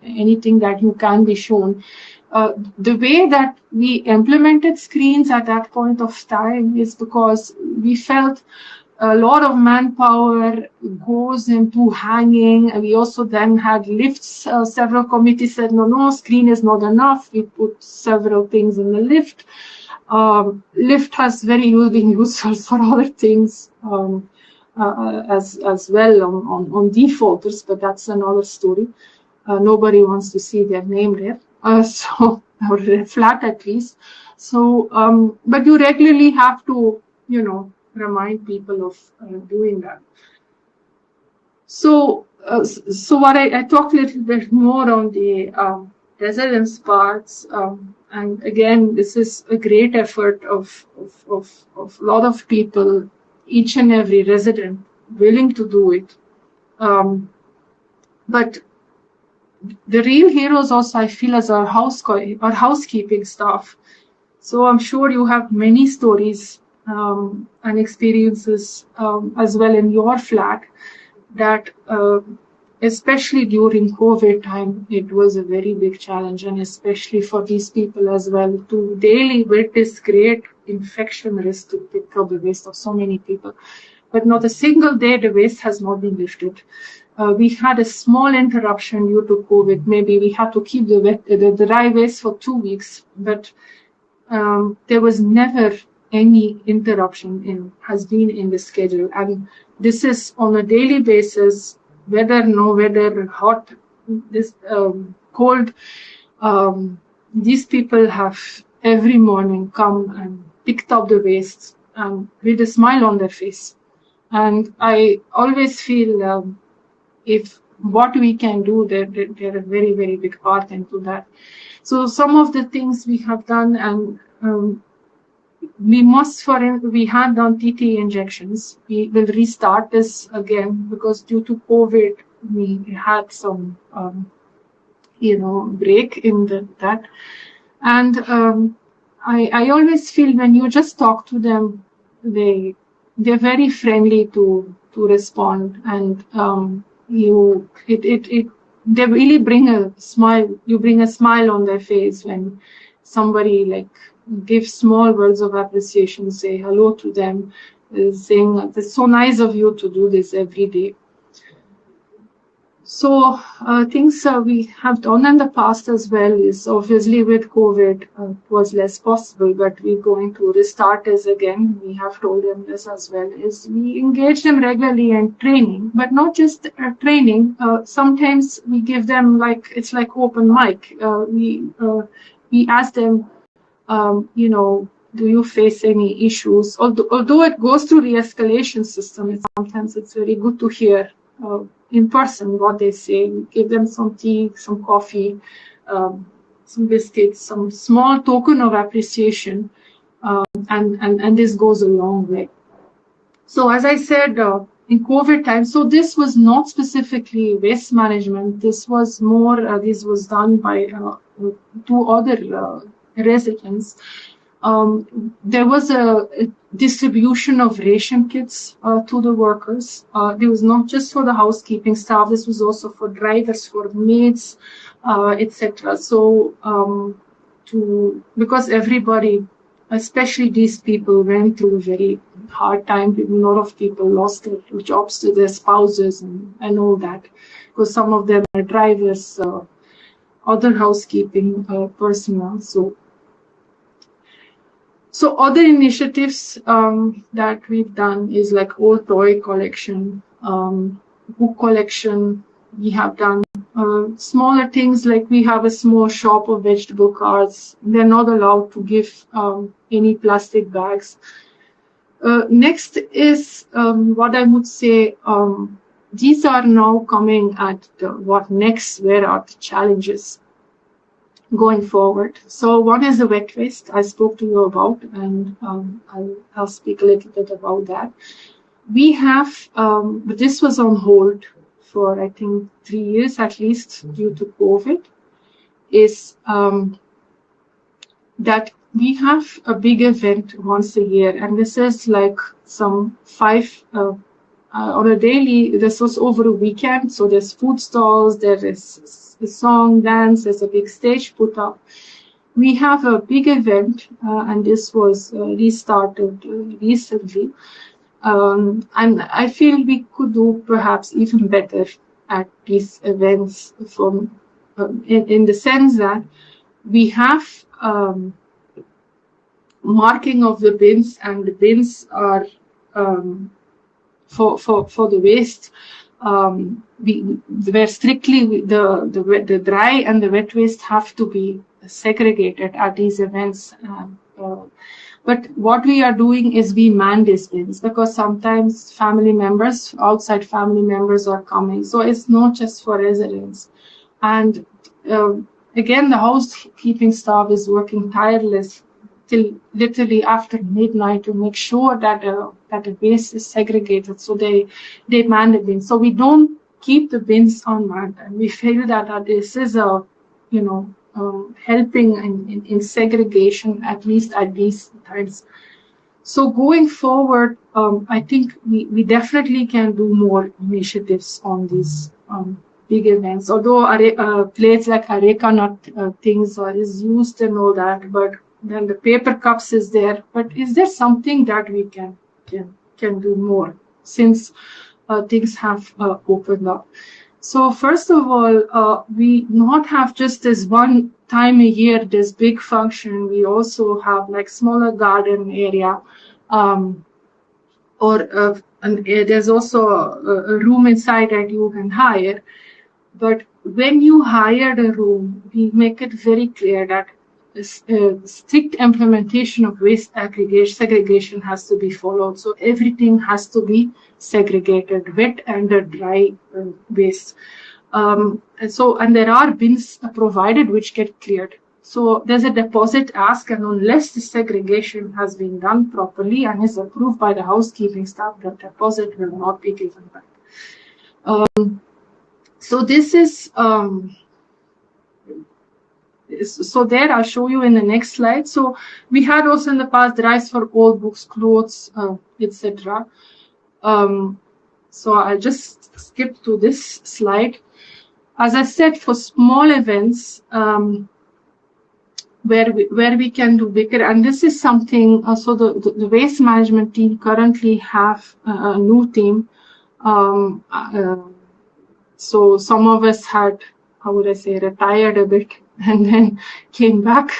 anything that you can be shown. The way that we implemented screens at that point of time is because we felt a lot of manpower goes into hanging. And we also then had lifts. Several committees said, no, screen is not enough. We put several things in the lift. Lift has been useful for other things as well on defaulters, but that's another story. Nobody wants to see their name there, so or flat at least. So, but you regularly have to, remind people of doing that. So, what I talked a little bit more on the resilience parts, and again, this is a great effort of a lot of people, each and every resident willing to do it. But the real heroes also, I feel, as our housekeeping staff. So I'm sure you have many stories and experiences as well in your flat that especially during COVID time, it was a very big challenge, and especially for these people as well, to daily witness great infection risk to pick up the waste of so many people. But not a single day the waste has not been lifted. We had a small interruption due to COVID. Maybe we had to keep the dry waste for 2 weeks, but there was never any interruption has been in the schedule. And this is on a daily basis, whether no weather, hot, this cold. These people have every morning come and picked up the waste with a smile on their face. And I always feel if what we can do, they're a very, very big part into that. So some of the things we have done, and we had done TT injections. We will restart this again because due to COVID, we had some, break in that. And I always feel when you just talk to them, they're very friendly to respond, and they really bring a smile. You bring a smile on their face when somebody gives small words of appreciation, say hello to them, saying it's so nice of you to do this every day. So things we have done in the past as well is obviously with COVID it was less possible, but we're going to restart this again. We have told them this as well, is we engage them regularly in training, but not just training. Sometimes we give them it's like open mic. We ask them, do you face any issues? Although it goes through the escalation system, sometimes it's very good to hear in person what they say. We give them some tea, some coffee, some biscuits, some small token of appreciation, and this goes a long way. So as I said, in COVID time, so this was not specifically waste management. This was more, this was done by 2 other residents. There was a distribution of ration kits to the workers. It was not just for the housekeeping staff. This was also for drivers, for maids, etc. So because everybody, especially these people, went through a very hard time. A lot of people lost their jobs to their spouses and all that, because some of them are drivers, other housekeeping personnel. So other initiatives that we've done is like old toy collection, book collection. We have done smaller things, like we have a small shop of vegetable cards. They're not allowed to give any plastic bags. Next is what I would say, these are now coming at what next, where are the challenges going forward. So one is the wet waste I spoke to you about, and I'll speak a little bit about that. We have, but this was on hold for I think 3 years at least due to COVID, is that we have a big event once a year, and this is like some 5 on a daily. This was over a weekend, so there's food stalls, there is the song, dance, there's a big stage put up. We have a big event, and this was restarted recently. And I feel we could do perhaps even better at these events from in the sense that we have marking of the bins, and the bins are for the waste. Where strictly the dry and the wet waste have to be segregated at these events. But what we are doing is we man these bins, because sometimes outside family members are coming. So it's not just for residents. And again, the housekeeping staff is working tireless till literally after midnight to make sure that the waste is segregated. So they man the bins. So we don't keep the bins unmanned, and we feel that this is a helping in segregation, at least at these times. So going forward, I think we definitely can do more initiatives on these big events. Although plates like areca nut things is used and all that, but then the paper cups is there. But is there something that we can do more since things have opened up? So first of all, we not have just this one time a year, this big function. We also have like smaller garden area, and there's also a room inside that you can hire. But when you hire the room, we make it very clear that strict implementation of waste segregation has to be followed. So everything has to be segregated, wet and dry waste. And there are bins provided which get cleared. So there's a deposit asked, and unless the segregation has been done properly and is approved by the housekeeping staff, the deposit will not be given back. So this is so there I'll show you in the next slide. So we had also in the past drives for old books, clothes, etc. So I'll just skip to this slide. As I said, for small events where we can do bigger, and this is something. So the waste management team currently have a new team. So some of us had, how would I say, retired a bit and then came back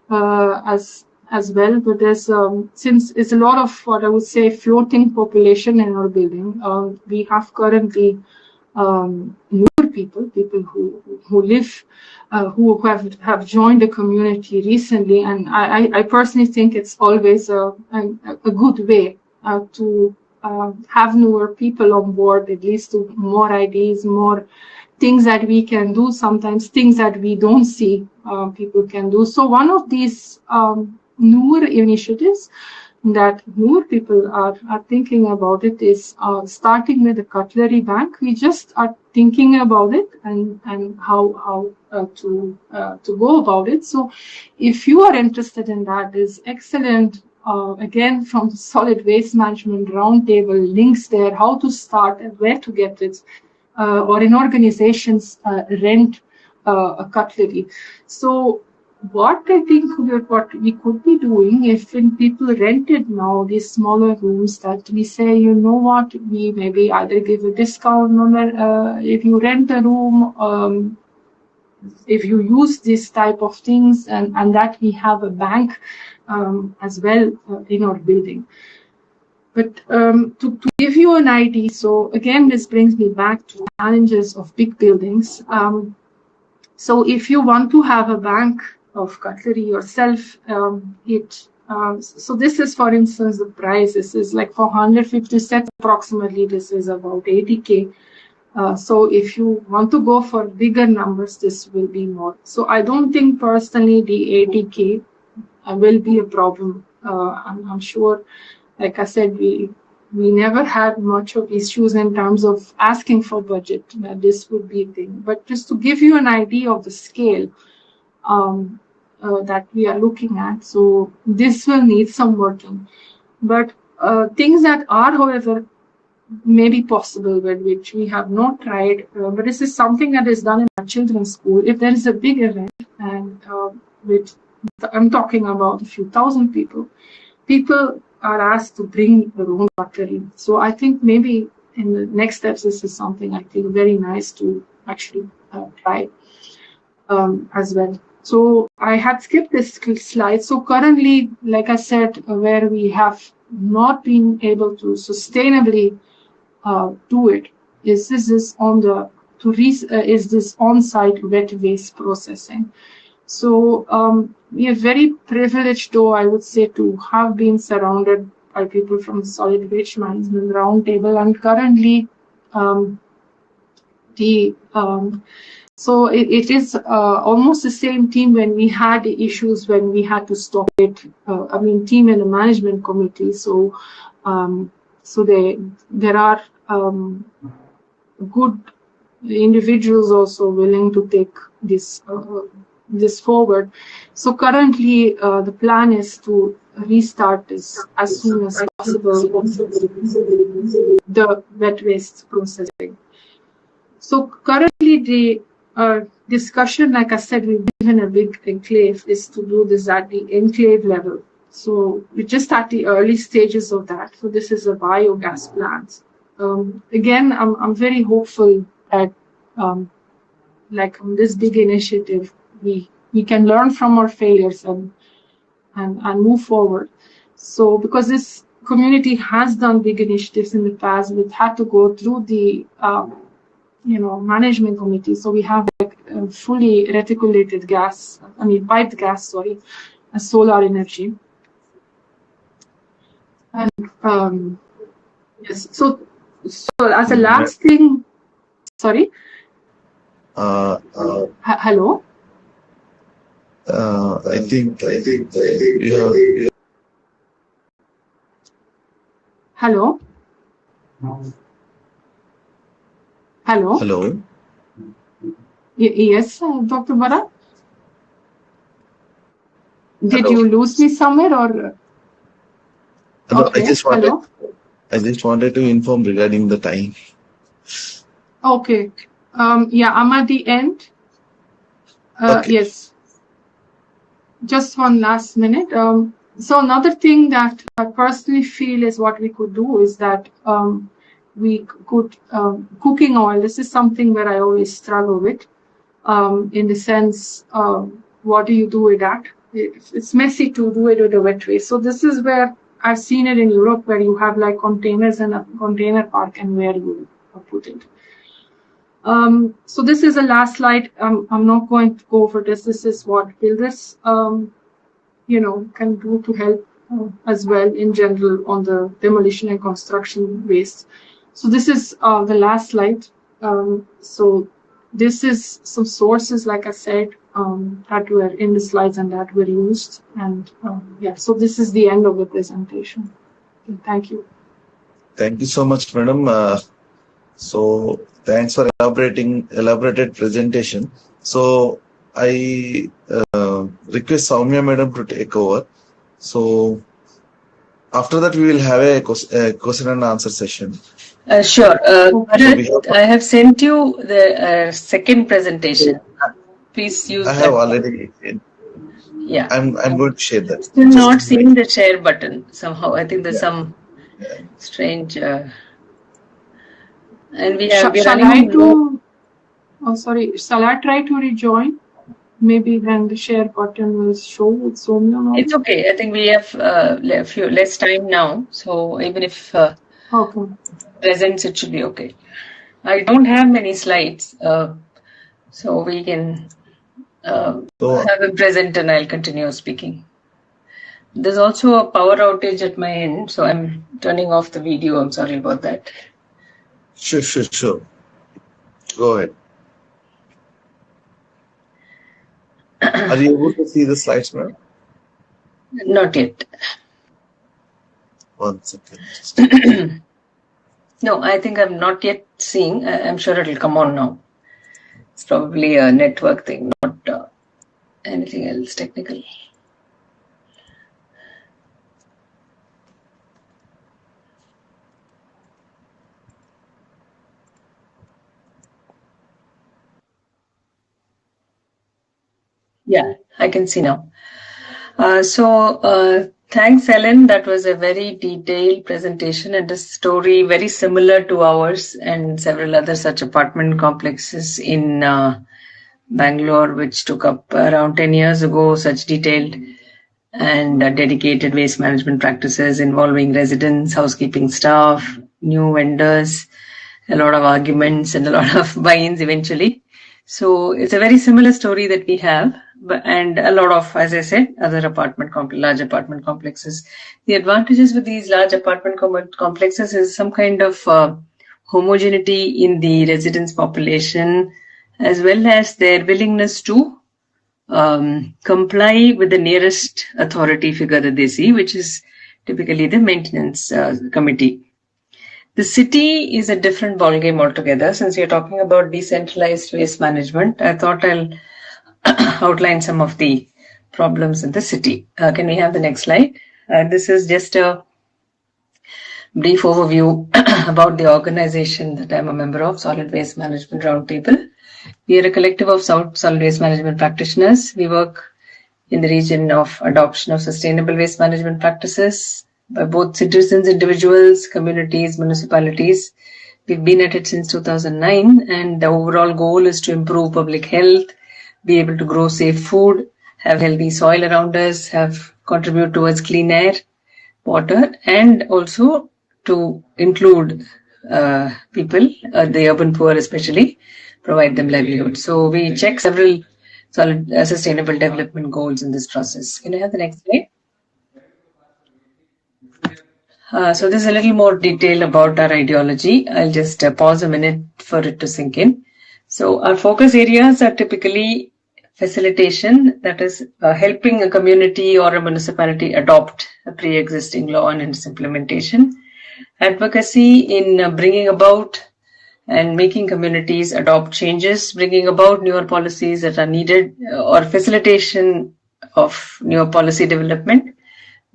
as well. But there's since it's a lot of what I would say floating population in our building, we have currently newer people who live, who have joined the community recently, and I personally think it's always a good way to have newer people on board, at least to more ideas, more things that we can do, sometimes things that we don't see people can do. So one of these newer initiatives that newer people are thinking about it is starting with a cutlery bank. We just are thinking about it and how to go about it. So if you are interested in that, is excellent. Again, from Solid Waste Management Roundtable, links there, how to start and where to get it, or in organizations rent a cutlery. So what I think what we could be doing, if when people rented now these smaller rooms, that we say, you know what, we maybe either give a discount on if you rent a room, if you use this type of things, and that we have a bank as well in our building. But to give you an idea, so again, this brings me back to challenges of big buildings. So if you want to have a bank of cutlery yourself, so this is, for instance, the price. This is like for 150 sets approximately, this is about 80K. So if you want to go for bigger numbers, this will be more. So I don't think personally the 80K will be a problem. I'm sure, like I said, we never had much of issues in terms of asking for budget. This would be a thing. But just to give you an idea of the scale that we are looking at, so this will need some working. But things that are, however, maybe possible, but which we have not tried, but this is something that is done in our children's school. If there is a big event, and which I'm talking about a few thousand people are asked to bring their own battery. So I think maybe in the next steps, this is something I think very nice to actually try as well. So I had skipped this slide. So currently, like I said, where we have not been able to sustainably do it is this on the is this on-site wet waste processing. So we are very privileged, though I would say, to have been surrounded by people from the Solid Waste Management Roundtable, and currently so it is almost the same team when we had issues when we had to stop it. Team in the management committee. So there are good individuals also willing to take this forward. So currently, the plan is to restart this as soon as possible. The wet waste processing. So currently, the discussion, like I said, we've given a big enclave, is to do this at the enclave level. So we're just at the early stages of that. So this is a biogas plant. Again, I'm very hopeful that, like on this big initiative, we can learn from our failures and move forward. So because this community has done big initiatives in the past, we've had to go through the management committee. So we have like fully reticulated gas, piped gas, solar energy. And yes, so as a last thing, sorry. Hello. I think you Hello. Hello. Hello. Yes, Dr. Bara. Did you lose me somewhere or? No, okay. I just wanted to inform regarding the time. Okay. Yeah, I'm at the end. Okay. Yes. Just one last minute. So another thing that I personally feel is what we could do is that we could cooking oil. This is something where I always struggle with. In the sense, what do you do with that? It's messy to do it with a wet waste. So this is where I've seen it in Europe, where you have like containers and a container park, and where you put it. So this is the last slide. I'm not going to go over this. This is what builders, can do to help as well in general on the demolition and construction waste. So this is the last slide. So this is some sources, like I said, that were in the slides and that were used. And so this is the end of the presentation. Okay, thank you. Thank you so much, madam. So thanks for elaborated presentation. So I request Soumya madam to take over. So after that, we will have a question and answer session. Sure. Bharat, I have sent you the second presentation. Please use that. I have already. Yeah. I'm going to share that. Still not seeing the share button somehow. I think there's some strange. And we have. Shall I try to rejoin? Maybe then the share button will show with Soumya. It's okay. I think we have less time now. So even if presents, it should be okay. I don't have many slides, so we can have him present and I'll continue speaking. There's also a power outage at my end, so I'm turning off the video. I'm sorry about that. Sure. Go ahead. Are you able to see the slides, ma'am? Not yet. 1 second. No, I think I'm not yet seeing. I'm sure it'll come on now. It's probably a network thing, not anything else technical. Yeah, I can see now. So Thanks, Ellen. That was a very detailed presentation and a story very similar to ours and several other such apartment complexes in Bangalore, which took up around 10 years ago, such detailed and dedicated waste management practices involving residents, housekeeping staff, new vendors, a lot of arguments and a lot of buy-ins eventually. So it's a very similar story that we have, and a lot of, as I said, other large apartment complexes. The advantages with these large apartment complexes is some kind of homogeneity in the residents' population, as well as their willingness to comply with the nearest authority figure that they see, which is typically the maintenance committee. The city is a different ballgame altogether. Since we are talking about decentralized waste management, I thought I'll outline some of the problems in the city. Can we have the next slide? This is just a brief overview about the organization that I'm a member of, Solid Waste Management Roundtable. We are a collective of solid waste management practitioners. We work in the region of adoption of sustainable waste management practices by both citizens, individuals, communities, municipalities. We've been at it since 2009, and the overall goal is to improve public health, be able to grow safe food, have healthy soil around us, contribute towards clean air, water, and also to include people, the urban poor especially, provide them livelihood. So we check several solid sustainable development goals in this process. Can I have the next slide? So this is a little more detail about our ideology. I'll just pause a minute for it to sink in. So our focus areas are typically facilitation, that is helping a community or a municipality adopt a pre-existing law and its implementation. Advocacy in bringing about and making communities adopt changes, bringing about newer policies that are needed, or facilitation of newer policy development.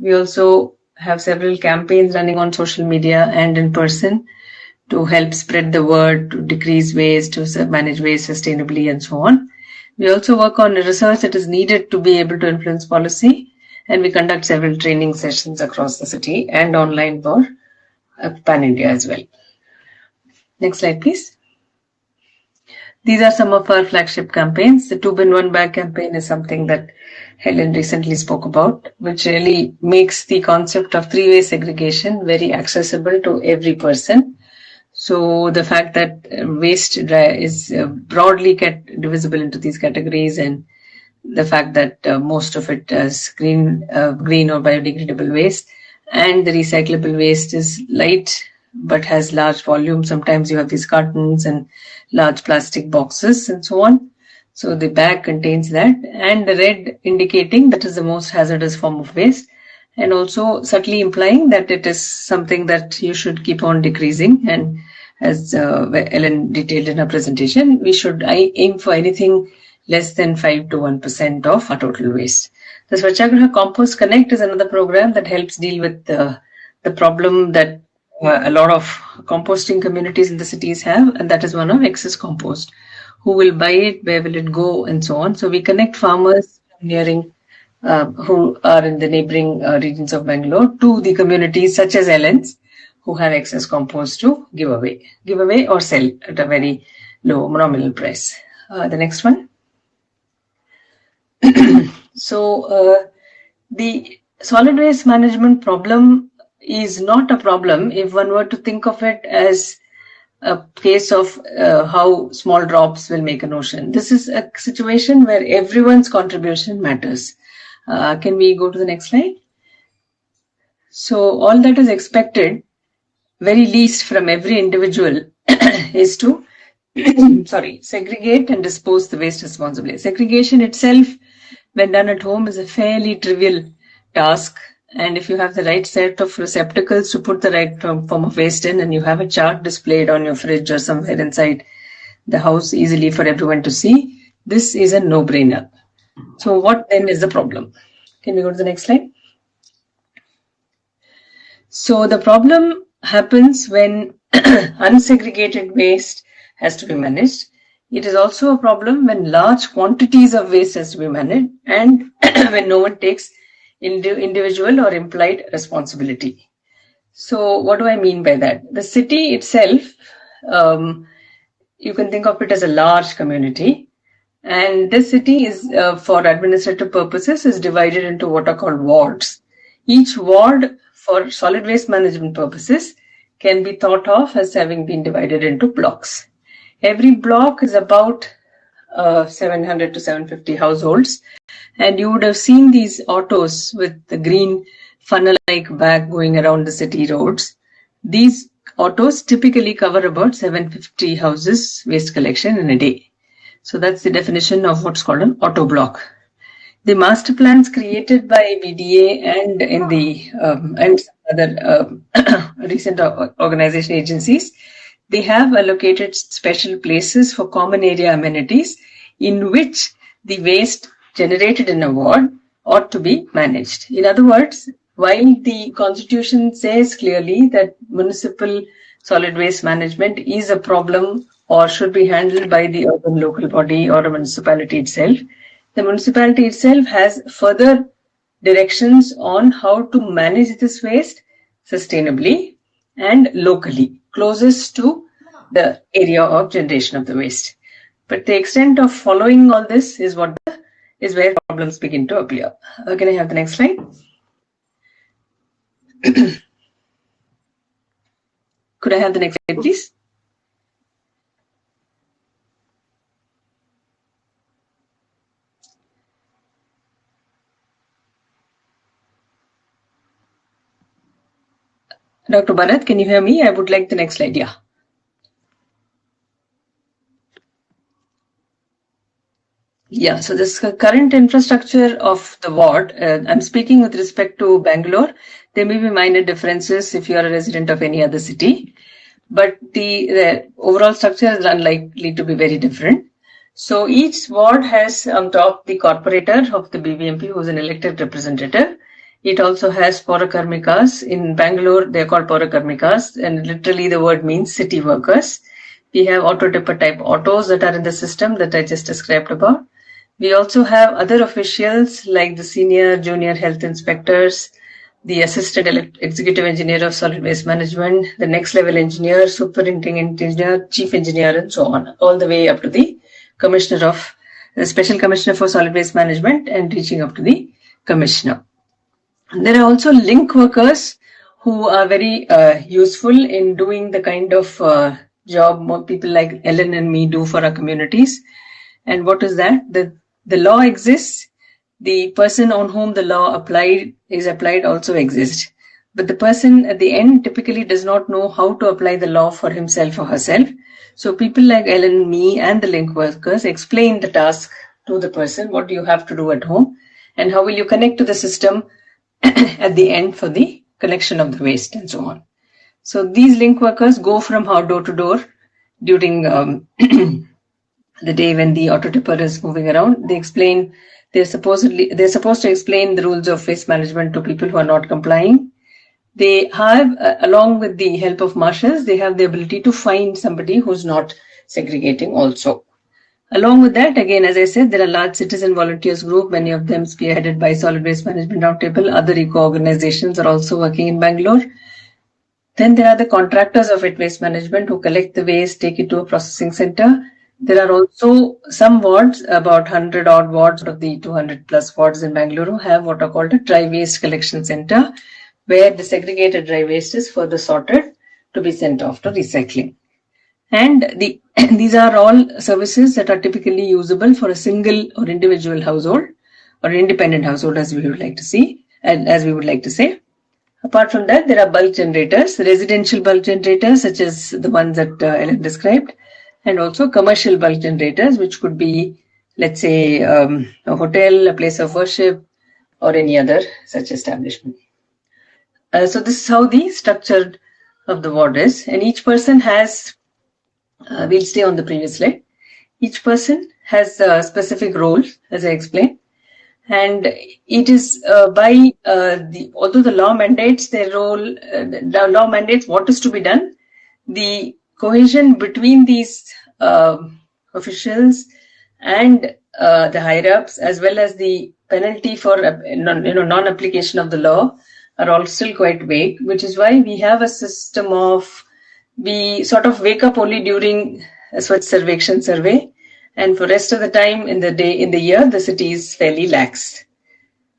We also have several campaigns running on social media and in person to help spread the word, to decrease waste, to manage waste sustainably, and so on. We also work on research that is needed to be able to influence policy, and we conduct several training sessions across the city and online for pan-India as well. Next slide, please. These are some of our flagship campaigns. The 2 bin 1 bag campaign is something that Helen recently spoke about, which really makes the concept of three-way segregation very accessible to every person. So the fact that waste is broadly divisible into these categories, and the fact that most of it is green or biodegradable waste, and the recyclable waste is light but has large volume. Sometimes you have these cartons and large plastic boxes and so on. So the bag contains that, and the red indicating that is the most hazardous form of waste, and also subtly implying that it is something that you should keep on decreasing. And as Ellen detailed in her presentation, we should aim for anything less than 5 to 1% of our total waste. The Swachhagraha Compost Connect is another program that helps deal with the problem that a lot of composting communities in the cities have, and that is one of excess compost. Who will buy it, where will it go, and so on. So we connect farmers who are in the neighboring regions of Bangalore to the communities such as Ellen's, who have excess compost to give away or sell at a very low nominal price. The next one. So the solid waste management problem is not a problem if one were to think of it as a case of how small drops will make an ocean. This is a situation where everyone's contribution matters. Can we go to the next slide? So all that is expected, very least from every individual, is to segregate and dispose the waste responsibly. Segregation itself, when done at home, is a fairly trivial task. And if you have the right set of receptacles to put the right form of waste in, and you have a chart displayed on your fridge or somewhere inside the house easily for everyone to see, this is a no-brainer. So what then is the problem? Can we go to the next slide? So the problem happens when unsegregated waste has to be managed. It is also a problem when large quantities of waste has to be managed, and when no one takes individual or implied responsibility. So what do I mean by that? The city itself, you can think of it as a large community, and this city is, for administrative purposes, is divided into what are called wards. Each ward, for solid waste management purposes, can be thought of as having been divided into blocks. Every block is about 700 to 750 households, and you would have seen these autos with the green funnel-like bag going around the city roads. These autos typically cover about 750 houses waste collection in a day. So that's the definition of what's called an auto block. The master plans created by BDA and in the and other recent organization agencies, they have allocated special places for common area amenities in which the waste generated in a ward ought to be managed. In other words, while the Constitution says clearly that municipal solid waste management is a problem or should be handled by the urban local body or a municipality itself, the municipality itself has further directions on how to manage this waste sustainably and locally, closest to the area of generation of the waste. But the extent of following all this is where problems begin to appear. Can I have the next slide? Could I have the next slide, please? Dr. Bharat, can you hear me? I would like the next slide. Yeah. Yeah, so this current infrastructure of the ward, I'm speaking with respect to Bangalore. There may be minor differences if you are a resident of any other city, but the overall structure is unlikely to be very different. So each ward has on top the corporator of the BBMP, who is an elected representative. It also has Paurakarmikas. In Bangalore, they are called Paurakarmikas, and literally the word means city workers. We have auto tipper type autos that are in the system that I just described about. We also have other officials like the senior, junior health inspectors, the assistant executive engineer of solid waste management, the next level engineer, superintendent engineer, chief engineer, and so on, all the way up to the commissioner of the special commissioner for solid waste management and reaching up to the commissioner. There are also link workers who are very useful in doing the kind of job more people like Ellen and me do for our communities. And what is that? The law exists. The person on whom the law is applied also exists. But the person at the end typically does not know how to apply the law for himself or herself. So people like Ellen, me, and the link workers explain the task to the person. What do you have to do at home? And how will you connect to the system at the end for the collection of the waste and so on. So these link workers go from door to door during the day when the auto tipper is moving around. They explain, they're supposed to explain the rules of waste management to people who are not complying. They have, along with the help of marshals, they have the ability to find somebody who's not segregating also. Along with that, again, as I said, there are large citizen volunteers group, many of them spearheaded by Solid Waste Management Roundtable. Other eco-organizations are also working in Bangalore. Then there are the contractors of waste management who collect the waste, take it to a processing center. There are also some wards, about 100 odd wards of the 200 plus wards in Bangalore, who have what are called a dry waste collection center, where the segregated dry waste is further sorted to be sent off to recycling. And these are all services that are typically usable for a single or individual household or independent household, as we would like to see, and as we would like to say. Apart from that, there are bulk generators, residential bulk generators, such as the ones that Ellen described, and also commercial bulk generators, which could be, let's say, a hotel, a place of worship, or any other such establishment. So this is how the structure of the ward is, and each person has, we'll stay on the previous slide. Each person has a specific role, as I explained, and it is although the law mandates their role, the law mandates what is to be done, the cohesion between these officials and the higher-ups, as well as the penalty for non-application of the law are all still quite vague, which is why we have a system of, we sort of wake up only during a Swachh Sarvekshan survey, and for rest of the time in the year, the city is fairly lax.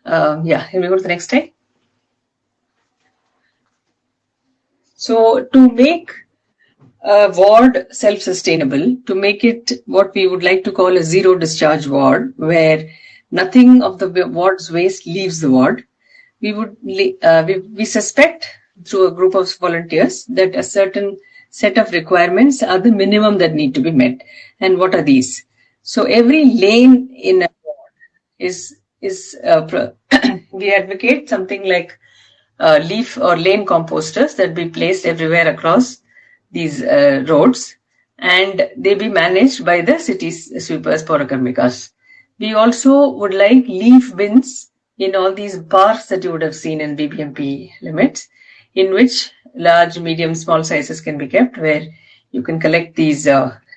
Can we go to the next slide? So to make a ward self-sustainable, to make it what we would like to call a zero discharge ward, where nothing of the ward's waste leaves the ward, we suspect through a group of volunteers that a certain set of requirements are the minimum that need to be met. And what are these? So every lane in a ward is we advocate something like leaf or lane composters that be placed everywhere across these roads, and they be managed by the city's sweepers, Paurakarmikas. We also would like leaf bins in all these parks that you would have seen in BBMP limits, in which large, medium, small sizes can be kept, where you can collect these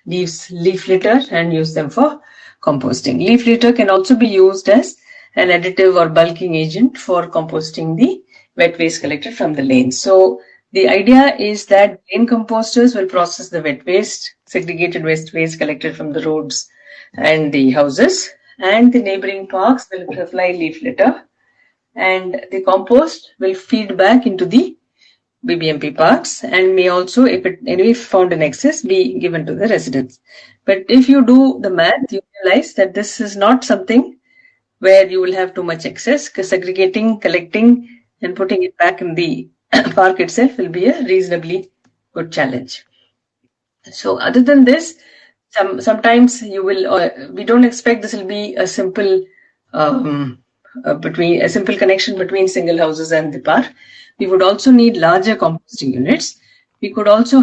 leaf litter and use them for composting. Leaf litter can also be used as an additive or bulking agent for composting the wet waste collected from the lanes. So the idea is that lane composters will process the wet waste, segregated waste collected from the roads and the houses, and the neighboring parks will supply leaf litter, and the compost will feed back into the BBMP parks and may also, if found in excess, be given to the residents. But if you do the math, you realize that this is not something where you will have too much excess, because segregating, collecting, and putting it back in the park itself will be a reasonably good challenge. So other than this, sometimes you will, we don't expect this will be a simple connection between single houses and the park. We would also need larger composting units. We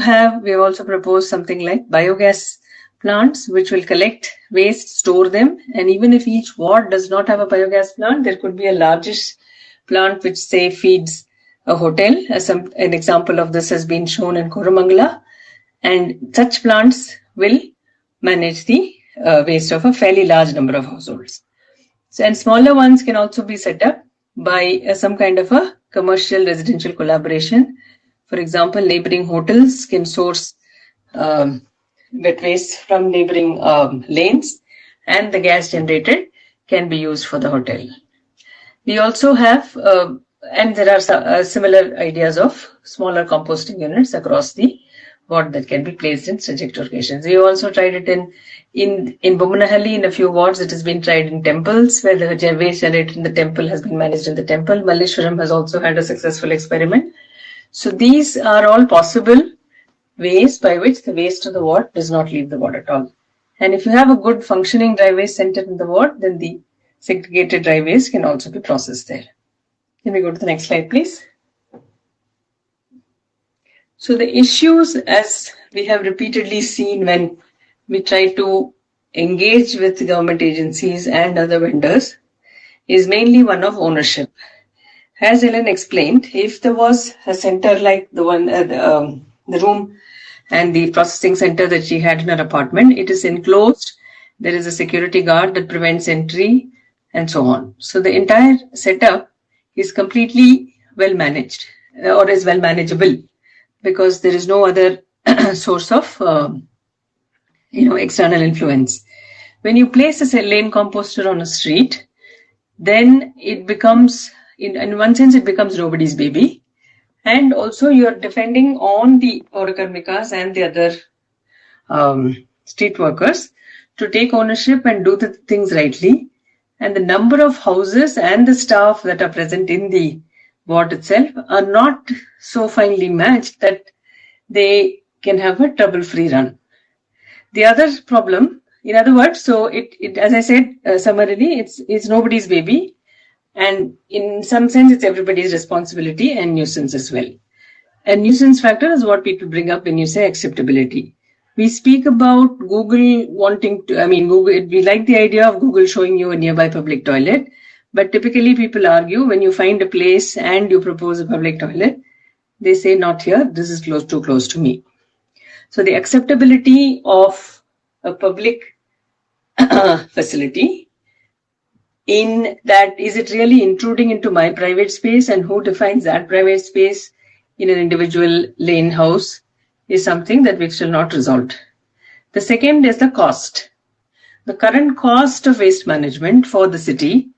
have also proposed something like biogas plants, which will collect waste, store them, and even if each ward does not have a biogas plant, there could be a largest plant which, say, feeds a hotel. An example of this has been shown in Koramangala, and such plants will manage the waste of a fairly large number of households. So, and smaller ones can also be set up by some kind of a commercial residential collaboration. For example, neighboring hotels can source wet waste from neighboring lanes, and the gas generated can be used for the hotel. We also have, and there are similar ideas of smaller composting units across the ward that can be placed in strategic locations. We also tried it in Bommanahalli, in a few wards. It has been tried in temples, where the waste generated in the temple has been managed in the temple. Malleshwaram has also had a successful experiment. So these are all possible ways by which the waste of the ward does not leave the ward at all. And if you have a good functioning dry waste center in the ward, then the segregated dry waste can also be processed there. Can we go to the next slide, please? So the issues, as we have repeatedly seen when we try to engage with government agencies and other vendors, is mainly one of ownership. As Ellen explained, if there was a center like the one, the room and the processing center that she had in her apartment, it is enclosed, there is a security guard that prevents entry, and so on. So the entire setup is completely well managed, or is well manageable, because there is no other source of external influence. When you place a lane composter on a street, then it becomes, in one sense, it becomes nobody's baby. And also you are depending on the Paurakarmikas and the other street workers to take ownership and do the things rightly. And the number of houses and the staff that are present in the ward itself are not so finely matched that they can have a trouble-free run. The other problem, in other words, so it as I said summarily, it's nobody's baby, and in some sense it's everybody's responsibility and nuisance as well. A nuisance factor is what people bring up when you say acceptability. We speak about Google wanting to, Google, we like the idea of Google showing you a nearby public toilet, but typically people argue when you find a place and you propose a public toilet, they say not here, this is too close to me. So the acceptability of a public facility, in that is it really intruding into my private space, and who defines that private space in an individual lane house is something that we've still not resolved. The second is the cost. The current cost of waste management for the city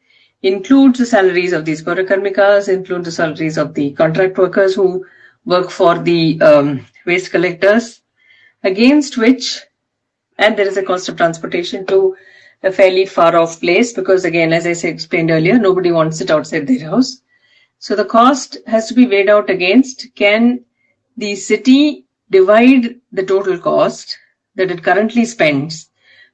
includes the salaries of these Paurakarmikas, includes the salaries of the contract workers who work for the waste collectors, against which, and there is a cost of transportation to a fairly far off place, because again, as I explained earlier, nobody wants it outside their house. So the cost has to be weighed out against, can the city divide the total cost that it currently spends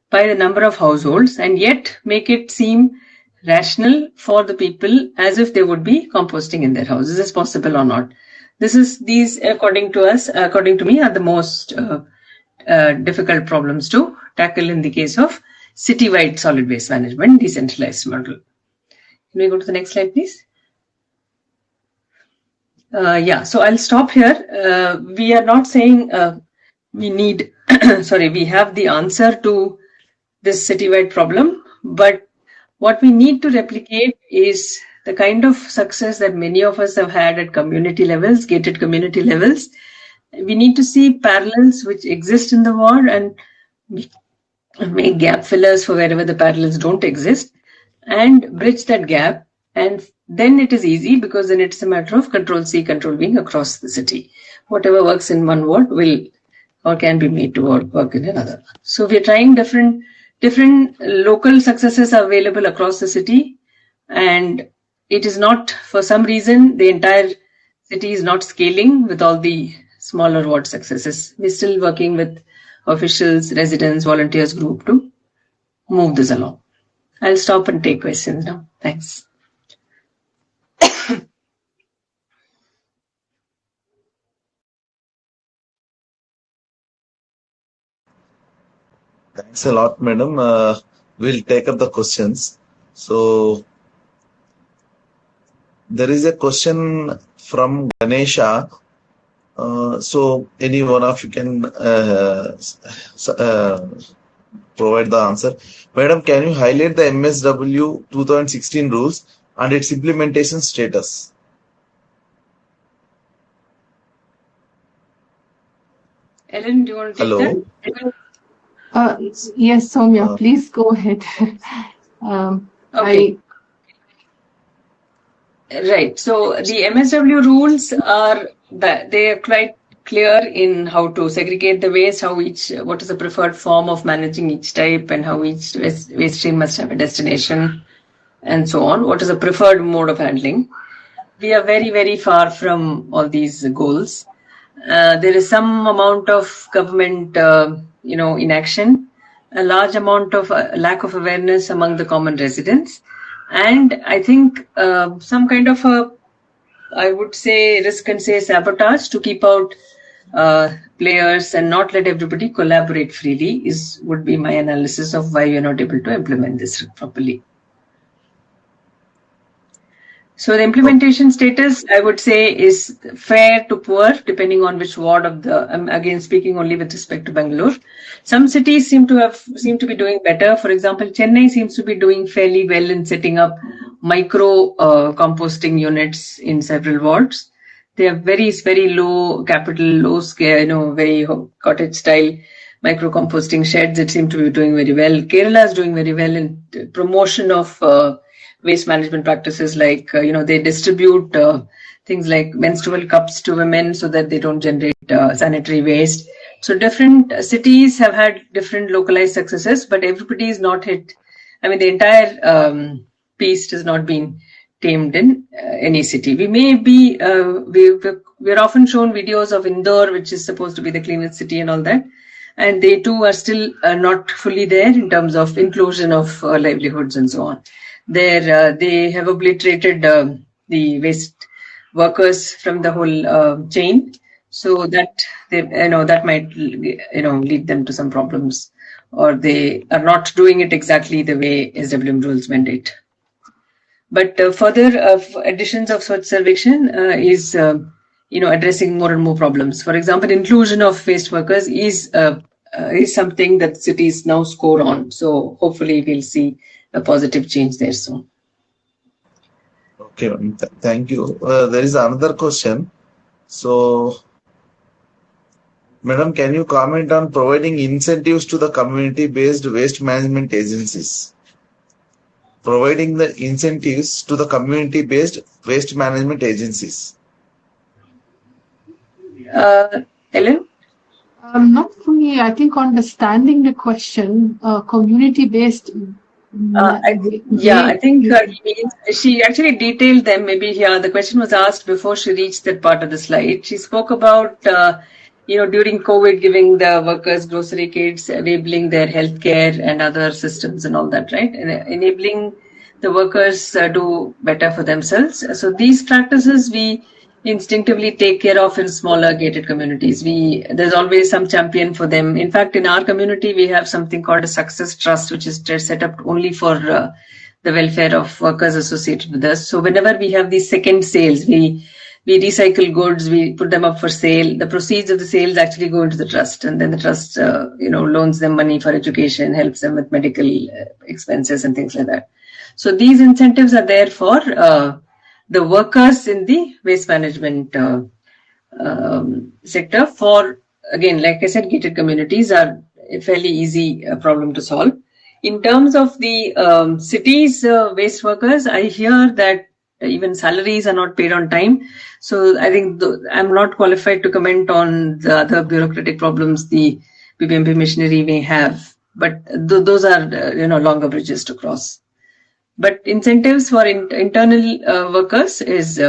by the number of households and yet make it seem rational for the people as if they would be composting in their house. Is this possible or not? These, according to me, are the most difficult problems to tackle in the case of citywide solid waste management decentralized model. Can we go to the next slide, please? So I'll stop here. We are not saying we need, we have the answer to this citywide problem, but what we need to replicate is the kind of success that many of us have had at community levels, gated community levels. We need to see parallels which exist in the world and make gap fillers for wherever the parallels don't exist and bridge that gap. And then it is easy, because then it's a matter of control C, control V across the city. Whatever works in one ward will or can be made to work in another. So we're trying different local successes are available across the city, and it is not, for some reason, the entire city is not scaling with all the smaller ward successes. We're still working with officials, residents, volunteers group to move this along. I'll stop and take questions now. Thanks. Thanks a lot, madam. We'll take up the questions. So there is a question from Ganesha. So any one of you can provide the answer. Madam, can you highlight the MSW 2016 rules and its implementation status? Ellen, do you want to take Hello? that? Yes, Soumya, please go ahead. Okay. Right. So the MSW rules they are quite clear in how to segregate the waste, what is the preferred form of managing each type, and how each waste stream must have a destination, and so on. What is the preferred mode of handling? We are very, very far from all these goals. There is some amount of government, inaction, a large amount of lack of awareness among the common residents, and I think some kind of I would say risk and say sabotage to keep out players and not let everybody collaborate freely would be my analysis of why we are not able to implement this properly. So the implementation status, I would say, is fair to poor, depending on which ward of I'm again speaking only with respect to Bangalore. Some cities seem to be doing better. For example, Chennai seems to be doing fairly well in setting up micro composting units in several wards. They have very, very low capital, low scale, very cottage style micro composting sheds. It seems to be doing very well. Kerala is doing very well in promotion of waste management practices, like they distribute things like menstrual cups to women so that they don't generate sanitary waste. So different cities have had different localized successes, but everybody is not hit. I mean, the entire piece has not been tamed in any city. We may be we're often shown videos of Indore, which is supposed to be the cleanest city and all that, and they too are still not fully there in terms of inclusion of livelihoods and so on. They have obliterated the waste workers from the whole chain, so that that might lead them to some problems, or they are not doing it exactly the way SWM rules mandate. But further additions of Swachh Sarvekshan is addressing more and more problems. For example, inclusion of waste workers is is something that cities now score on. So hopefully we'll see a positive change there soon. Okay, thank you. There is another question. So, Madam, can you comment on providing incentives to the community-based waste management agencies? Providing the incentives to the community-based waste management agencies. Ellen? Not fully, I think, understanding the question, community-based. I think she actually detailed them. Maybe the question was asked before she reached that part of the slide. She spoke about, during COVID, giving the workers grocery kits, enabling their healthcare and other systems and all that, right? And enabling the workers do better for themselves. So these practices we instinctively take care of in smaller gated communities. There's always some champion for them. In fact, in our community, we have something called a success trust, which is set up only for the welfare of workers associated with us. So whenever we have these second sales, we recycle goods, we put them up for sale. The proceeds of the sales actually go into the trust, and then the trust, loans them money for education, helps them with medical expenses and things like that. So these incentives are there for the workers in the waste management sector. For, again, like I said, gated communities are a fairly easy problem to solve. In terms of the cities' waste workers, I hear that even salaries are not paid on time. So I think I'm not qualified to comment on the other bureaucratic problems the BBMP machinery may have. But those are, longer bridges to cross. But incentives for internal workers is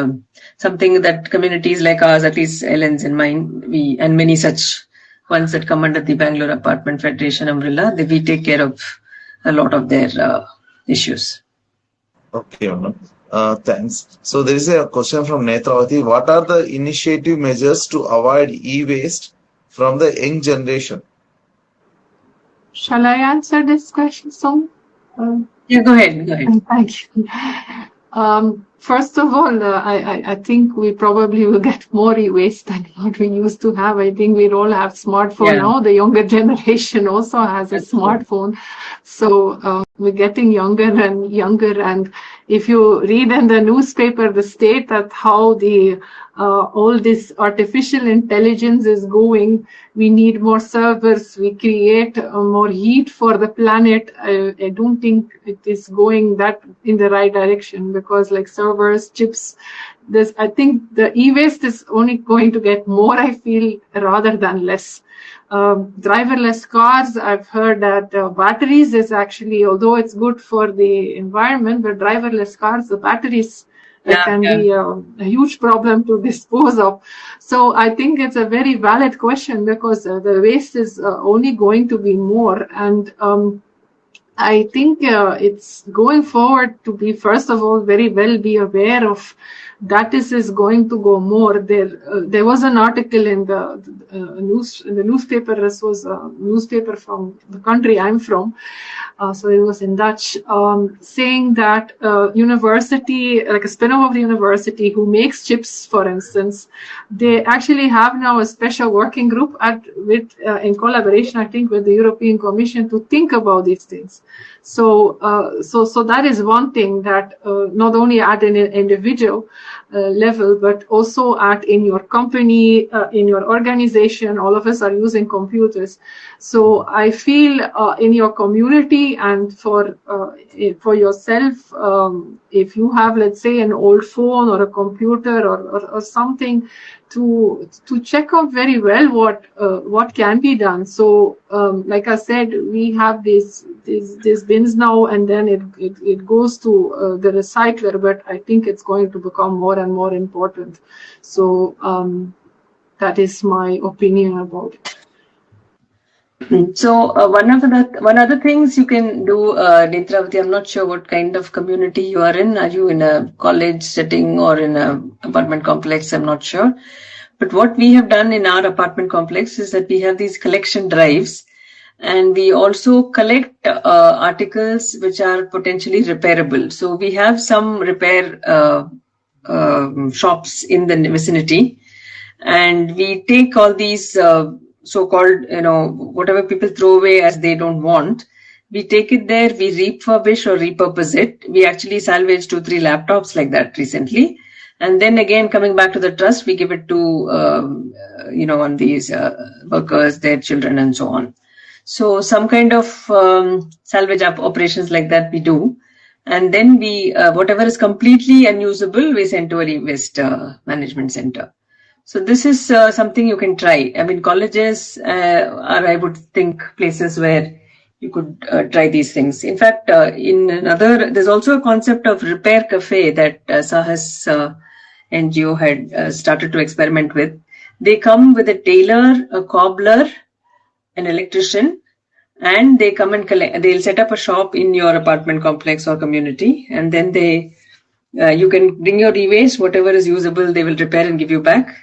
something that communities like ours, at least Ellen's in mind, and many such ones that come under the Bangalore Apartment Federation umbrella, we take care of a lot of their issues. Okay, thanks. So there is a question from Netravati. What are the initiative measures to avoid e-waste from the young generation? Shall I answer this question, Song? Yeah, go ahead. Thank you. First of all, I think we probably will get more e-waste than what we used to have. I think we all have smartphone now. The younger generation also has a smartphone. So we're getting younger and younger. And if you read in the newspaper, the state that how all this artificial intelligence is going, we need more servers, we create more heat for the planet. I don't think it is going that in the right direction, because like servers, chips, I think the e-waste is only going to get more, I feel, rather than less. Driverless cars, I've heard that batteries is actually, although it's good for the environment, but driverless cars, the batteries can be a huge problem to dispose of. So I think it's a very valid question, because the waste is only going to be more. And I think it's going forward to be, first of all, very well be aware of that this is going to go more. There was an article in the newspaper. This was a newspaper from the country I'm from, so it was in Dutch, saying that university, like a spin-off of the university who makes chips, for instance, they actually have now a special working group in collaboration, I think, with the European Commission to think about these things. So that is one thing that not only at an individual level, but also in your company, in your organization, all of us are using computers. So I feel in your community and for yourself, if you have, let's say, an old phone or a computer or something, to check out very well what can be done. So like I said, we have these bins now, and then it goes to the recycler, but I think it's going to become more and more important. So that is my opinion about it. So one other things you can do, Netravati, I'm not sure what kind of community you are in. Are you in a college setting or in an apartment complex? I'm not sure. But what we have done in our apartment complex is that we have these collection drives, and we also collect articles which are potentially repairable. So we have some repair shops in the vicinity, and we take all these so-called, whatever people throw away as they don't want, we take it there, we refurbish or repurpose it. We actually salvaged 2-3 laptops like that recently. And then again, coming back to the trust, we give it to, on these workers, their children, and so on. So some kind of salvage operations like that we do. And then we, whatever is completely unusable, we send to a e-waste management center. So this is something you can try. I mean, colleges are, I would think, places where you could try these things. In fact, there's also a concept of repair cafe that Sahas NGO had started to experiment with. They come with a tailor, a cobbler, an electrician, and they come and collect. They'll set up a shop in your apartment complex or community, and then you can bring your e-waste, whatever is usable, they will repair and give you back.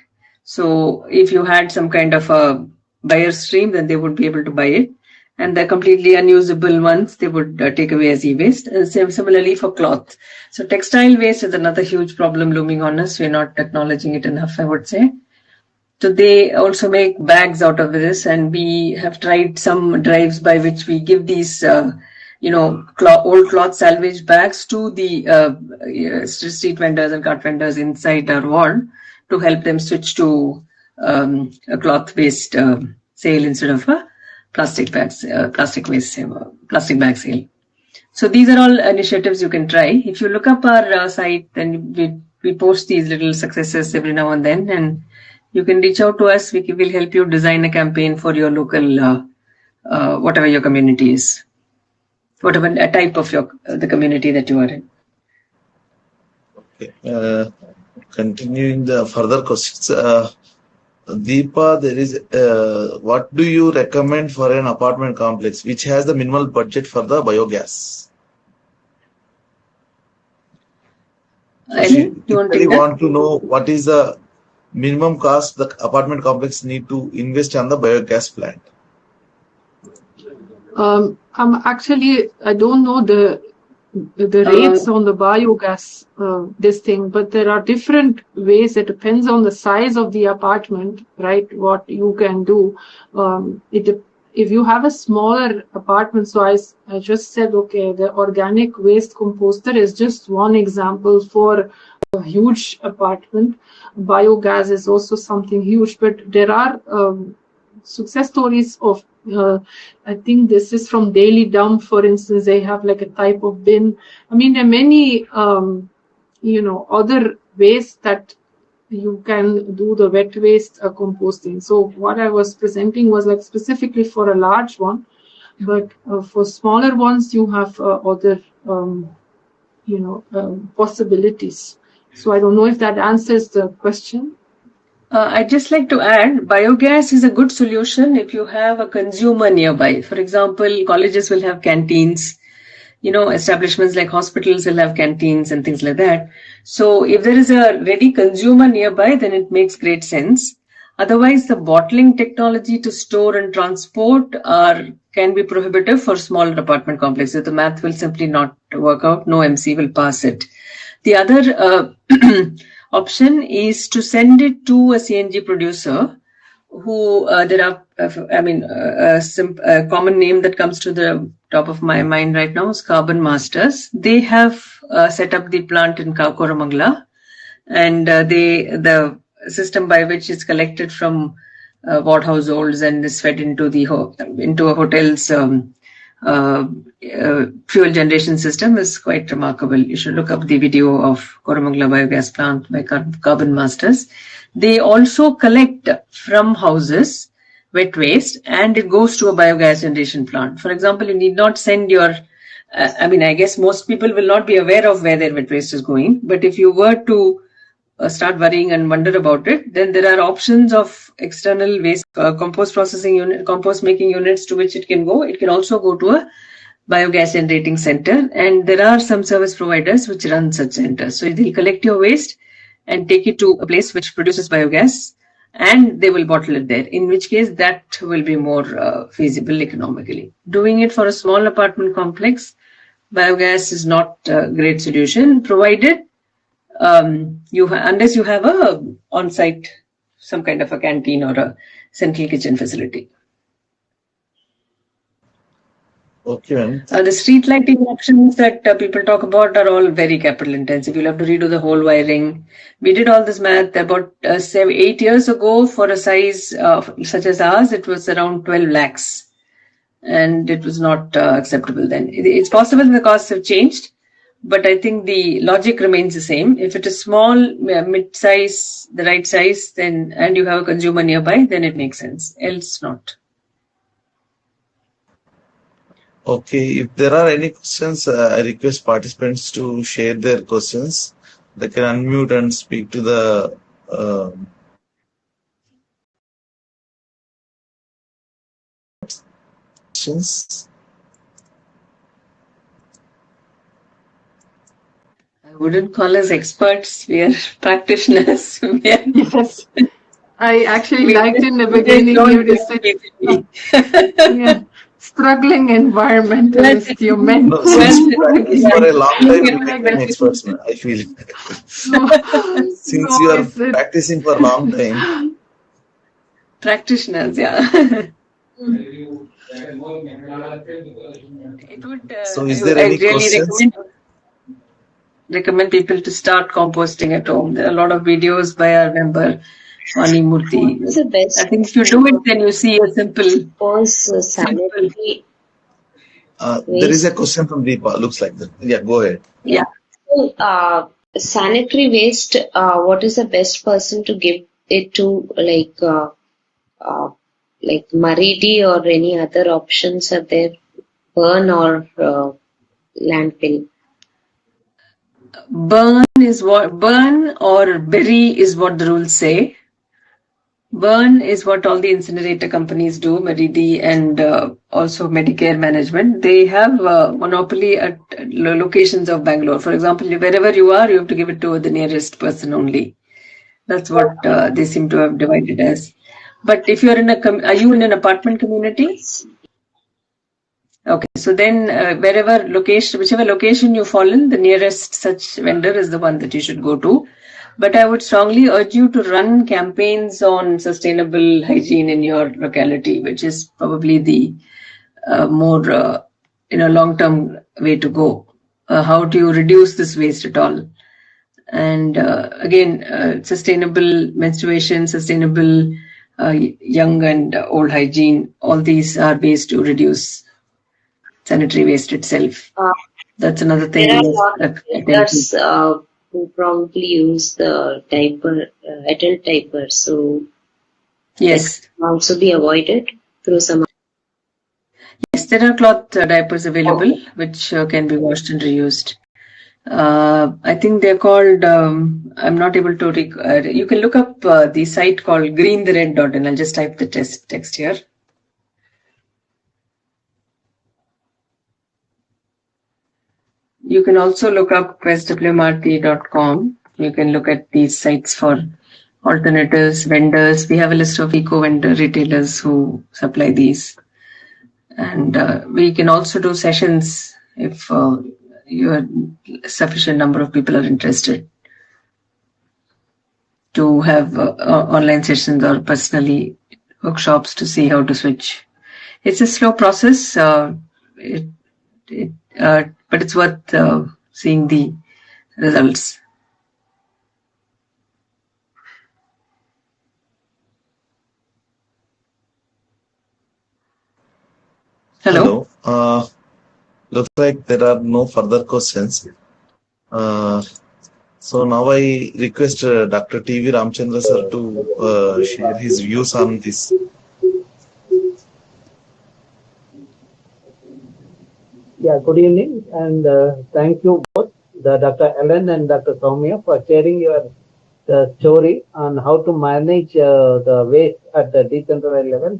So if you had some kind of a buyer stream, then they would be able to buy it. And the completely unusable ones, they would take away as e-waste. Similarly for cloth. So textile waste is another huge problem looming on us. We're not acknowledging it enough, I would say. So they also make bags out of this, and we have tried some drives by which we give these, old cloth salvage bags to the street vendors and cart vendors inside our ward to help them switch to a cloth-based sale instead of a plastic bag sale. So these are all initiatives you can try. If you look up our site, then we post these little successes every now and then, and you can reach out to us. We will help you design a campaign for your local, whatever your community is, whatever a type of the community that you are in. Okay. Continuing the further questions, Deepa, there is what do you recommend for an apartment complex which has the minimal budget for the biogas? You want to know what is the minimum cost the apartment complex need to invest on the biogas plant? I don't know the rates on the biogas but there are different ways. It depends on the size of the apartment, right? What you can do. If you have a smaller apartment, so I just said, okay, the organic waste composter is just one example for a huge apartment. Biogas is also something huge, but there are success stories of I think this is from Daily Dump, for instance. They have like a type of bin. I mean, there are many other ways that you can do the wet waste composting. So what I was presenting was like specifically for a large one, but for smaller ones you have other possibilities. So I don't know if that answers the question. I'd just like to add, biogas is a good solution if you have a consumer nearby. For example, colleges will have canteens, establishments like hospitals will have canteens and things like that. So if there is a ready consumer nearby, then it makes great sense. Otherwise, the bottling technology to store and transport can be prohibitive for smaller apartment complexes. The math will simply not work out. No MC will pass it. The other option is to send it to a CNG producer who there are, a common name that comes to the top of my mind right now is Carbon Masters. They have set up the plant in Koramangala, and the system by which it's collected from ward households and is fed into a hotel's fuel generation system is quite remarkable. You should look up the video of Koramangala biogas plant by Carbon Masters. They also collect from houses wet waste and it goes to a biogas generation plant. For example, you need not send your, I guess most people will not be aware of where their wet waste is going, but if you were to start worrying and wonder about it, then there are options of external waste compost processing unit, compost making units to which it can go. It can also go to a biogas generating center, and there are some service providers which run such centers. So they'll collect your waste and take it to a place which produces biogas, and they will bottle it there, in which case that will be more feasible economically. Doing it for a small apartment complex, biogas is not a great solution, provided unless you have a on-site some kind of a canteen or a central kitchen facility. Okay. The street lighting options that people talk about are all very capital intensive. You'll have to redo the whole wiring. We did all this math about 8 years ago. For a size such as ours, it was around 12 lakhs. And it was not acceptable then. It's possible the costs have changed, but I think the logic remains the same. If it is small, mid-size, the right size, then and you have a consumer nearby, then it makes sense. Else not. Okay, if there are any questions, I request participants to share their questions. They can unmute and speak to the questions. I wouldn't call us experts. We are practitioners. Yes. I actually liked in the beginning you said struggling environmentalist. You meant no, since you practice for a long time, you become experts. I feel it. Since you are practicing for a long time. Practitioners, yeah. It would, so is there any questions? Recommend people to start composting at home. There are a lot of videos by our member Swani Murthy. What's the best? I think if you do it, then you see a simple. Sanitary. There is a question from Deepa. Looks like that. Yeah, go ahead. Yeah. So, sanitary waste. What is the best person to give it to? Like Maridi or any other options are there? Burn or landfill? Burn or bury is what the rules say. Burn is what all the incinerator companies do, Maridi and also Medicare management. They have monopoly at locations of Bangalore. For example, wherever you are, you have to give it to the nearest person only. That's what they seem to have divided as. But if you're are you in an apartment community? Okay, so then whichever location you fall in, the nearest such vendor is the one that you should go to. But I would strongly urge you to run campaigns on sustainable hygiene in your locality, which is probably the more long-term way to go. How do you reduce this waste at all? And again, sustainable menstruation, sustainable young and old hygiene, all these are ways to reduce sanitary waste itself. That's another thing. There are a lot of vendors who probably use the adult diaper, so yes, that can also be avoided through some. Yes, there are cloth diapers available which can be washed and reused. I think they're called, I'm not able to, you can look up the site called greenthered.in. I'll just type the text here. You can also look up questwmrt.com. You can look at these sites for alternatives, vendors. We have a list of eco-vendor retailers who supply these. And we can also do sessions if a sufficient number of people are interested to have online sessions or personally workshops to see how to switch. It's a slow process, but it's worth seeing the results. Hello. Looks like there are no further questions. So now I request Dr. TVRAMACHANDRA sir to share his views on this. Yeah, good evening, and thank you both, Dr. Ellen and Dr. Soumya, for sharing your story on how to manage the waste at the decentralized level.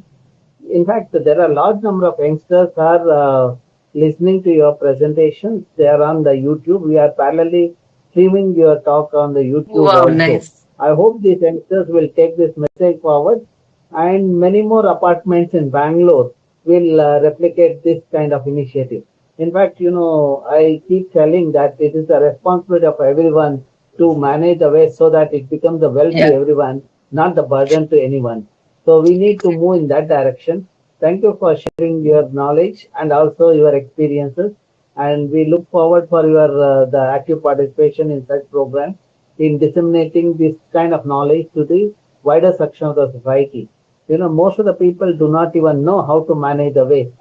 In fact, there are a large number of youngsters are listening to your presentation. They are on the YouTube. We are parallelly streaming your talk on the YouTube. Wow, also. nice. I hope these youngsters will take this message forward, and many more apartments in Bangalore will replicate this kind of initiative. In fact, I keep telling that it is the responsibility of everyone to manage the waste so that it becomes a wealth to everyone. not the burden to anyone. So we need to move in that direction. Thank you for sharing your knowledge and also your experiences. And we look forward for your the active participation in such programs in disseminating this kind of knowledge to the wider section of the society. Most of the people do not even know how to manage the waste.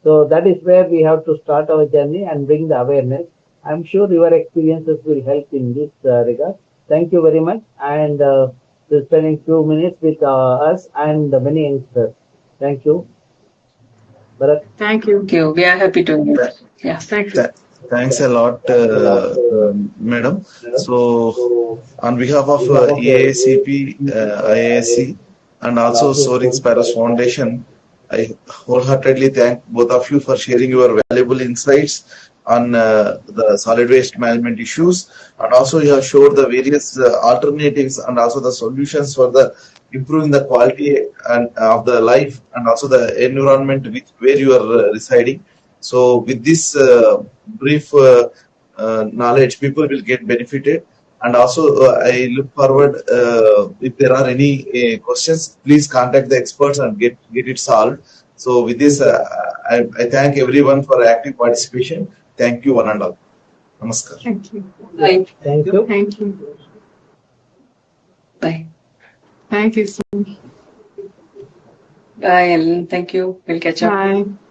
So that is where we have to start our journey and bring the awareness. I'm sure your experiences will help in this regard. Thank you very much, and spending few minutes with us and the many youngsters. Thank you. Bharat. Thank you. Thank you. We are happy to. Yeah. Thank you. Thanks a lot, madam. So, on behalf of EIACP, IISc, and also Soaring Sparrows Foundation, I wholeheartedly thank both of you for sharing your valuable insights on the solid waste management issues, and also you have showed the various alternatives and also the solutions for the improving the quality and of the life and also the environment with where you are residing. So with this brief knowledge, people will get benefited. And also, I look forward, if there are any questions, please contact the experts and get it solved. So with this, I thank everyone for active participation. Thank you, one and all. Namaskar. Thank you. Bye. Thank you. Thank you. Bye. Thank you so much. Bye, Ellen. Thank you. We'll catch up. Bye.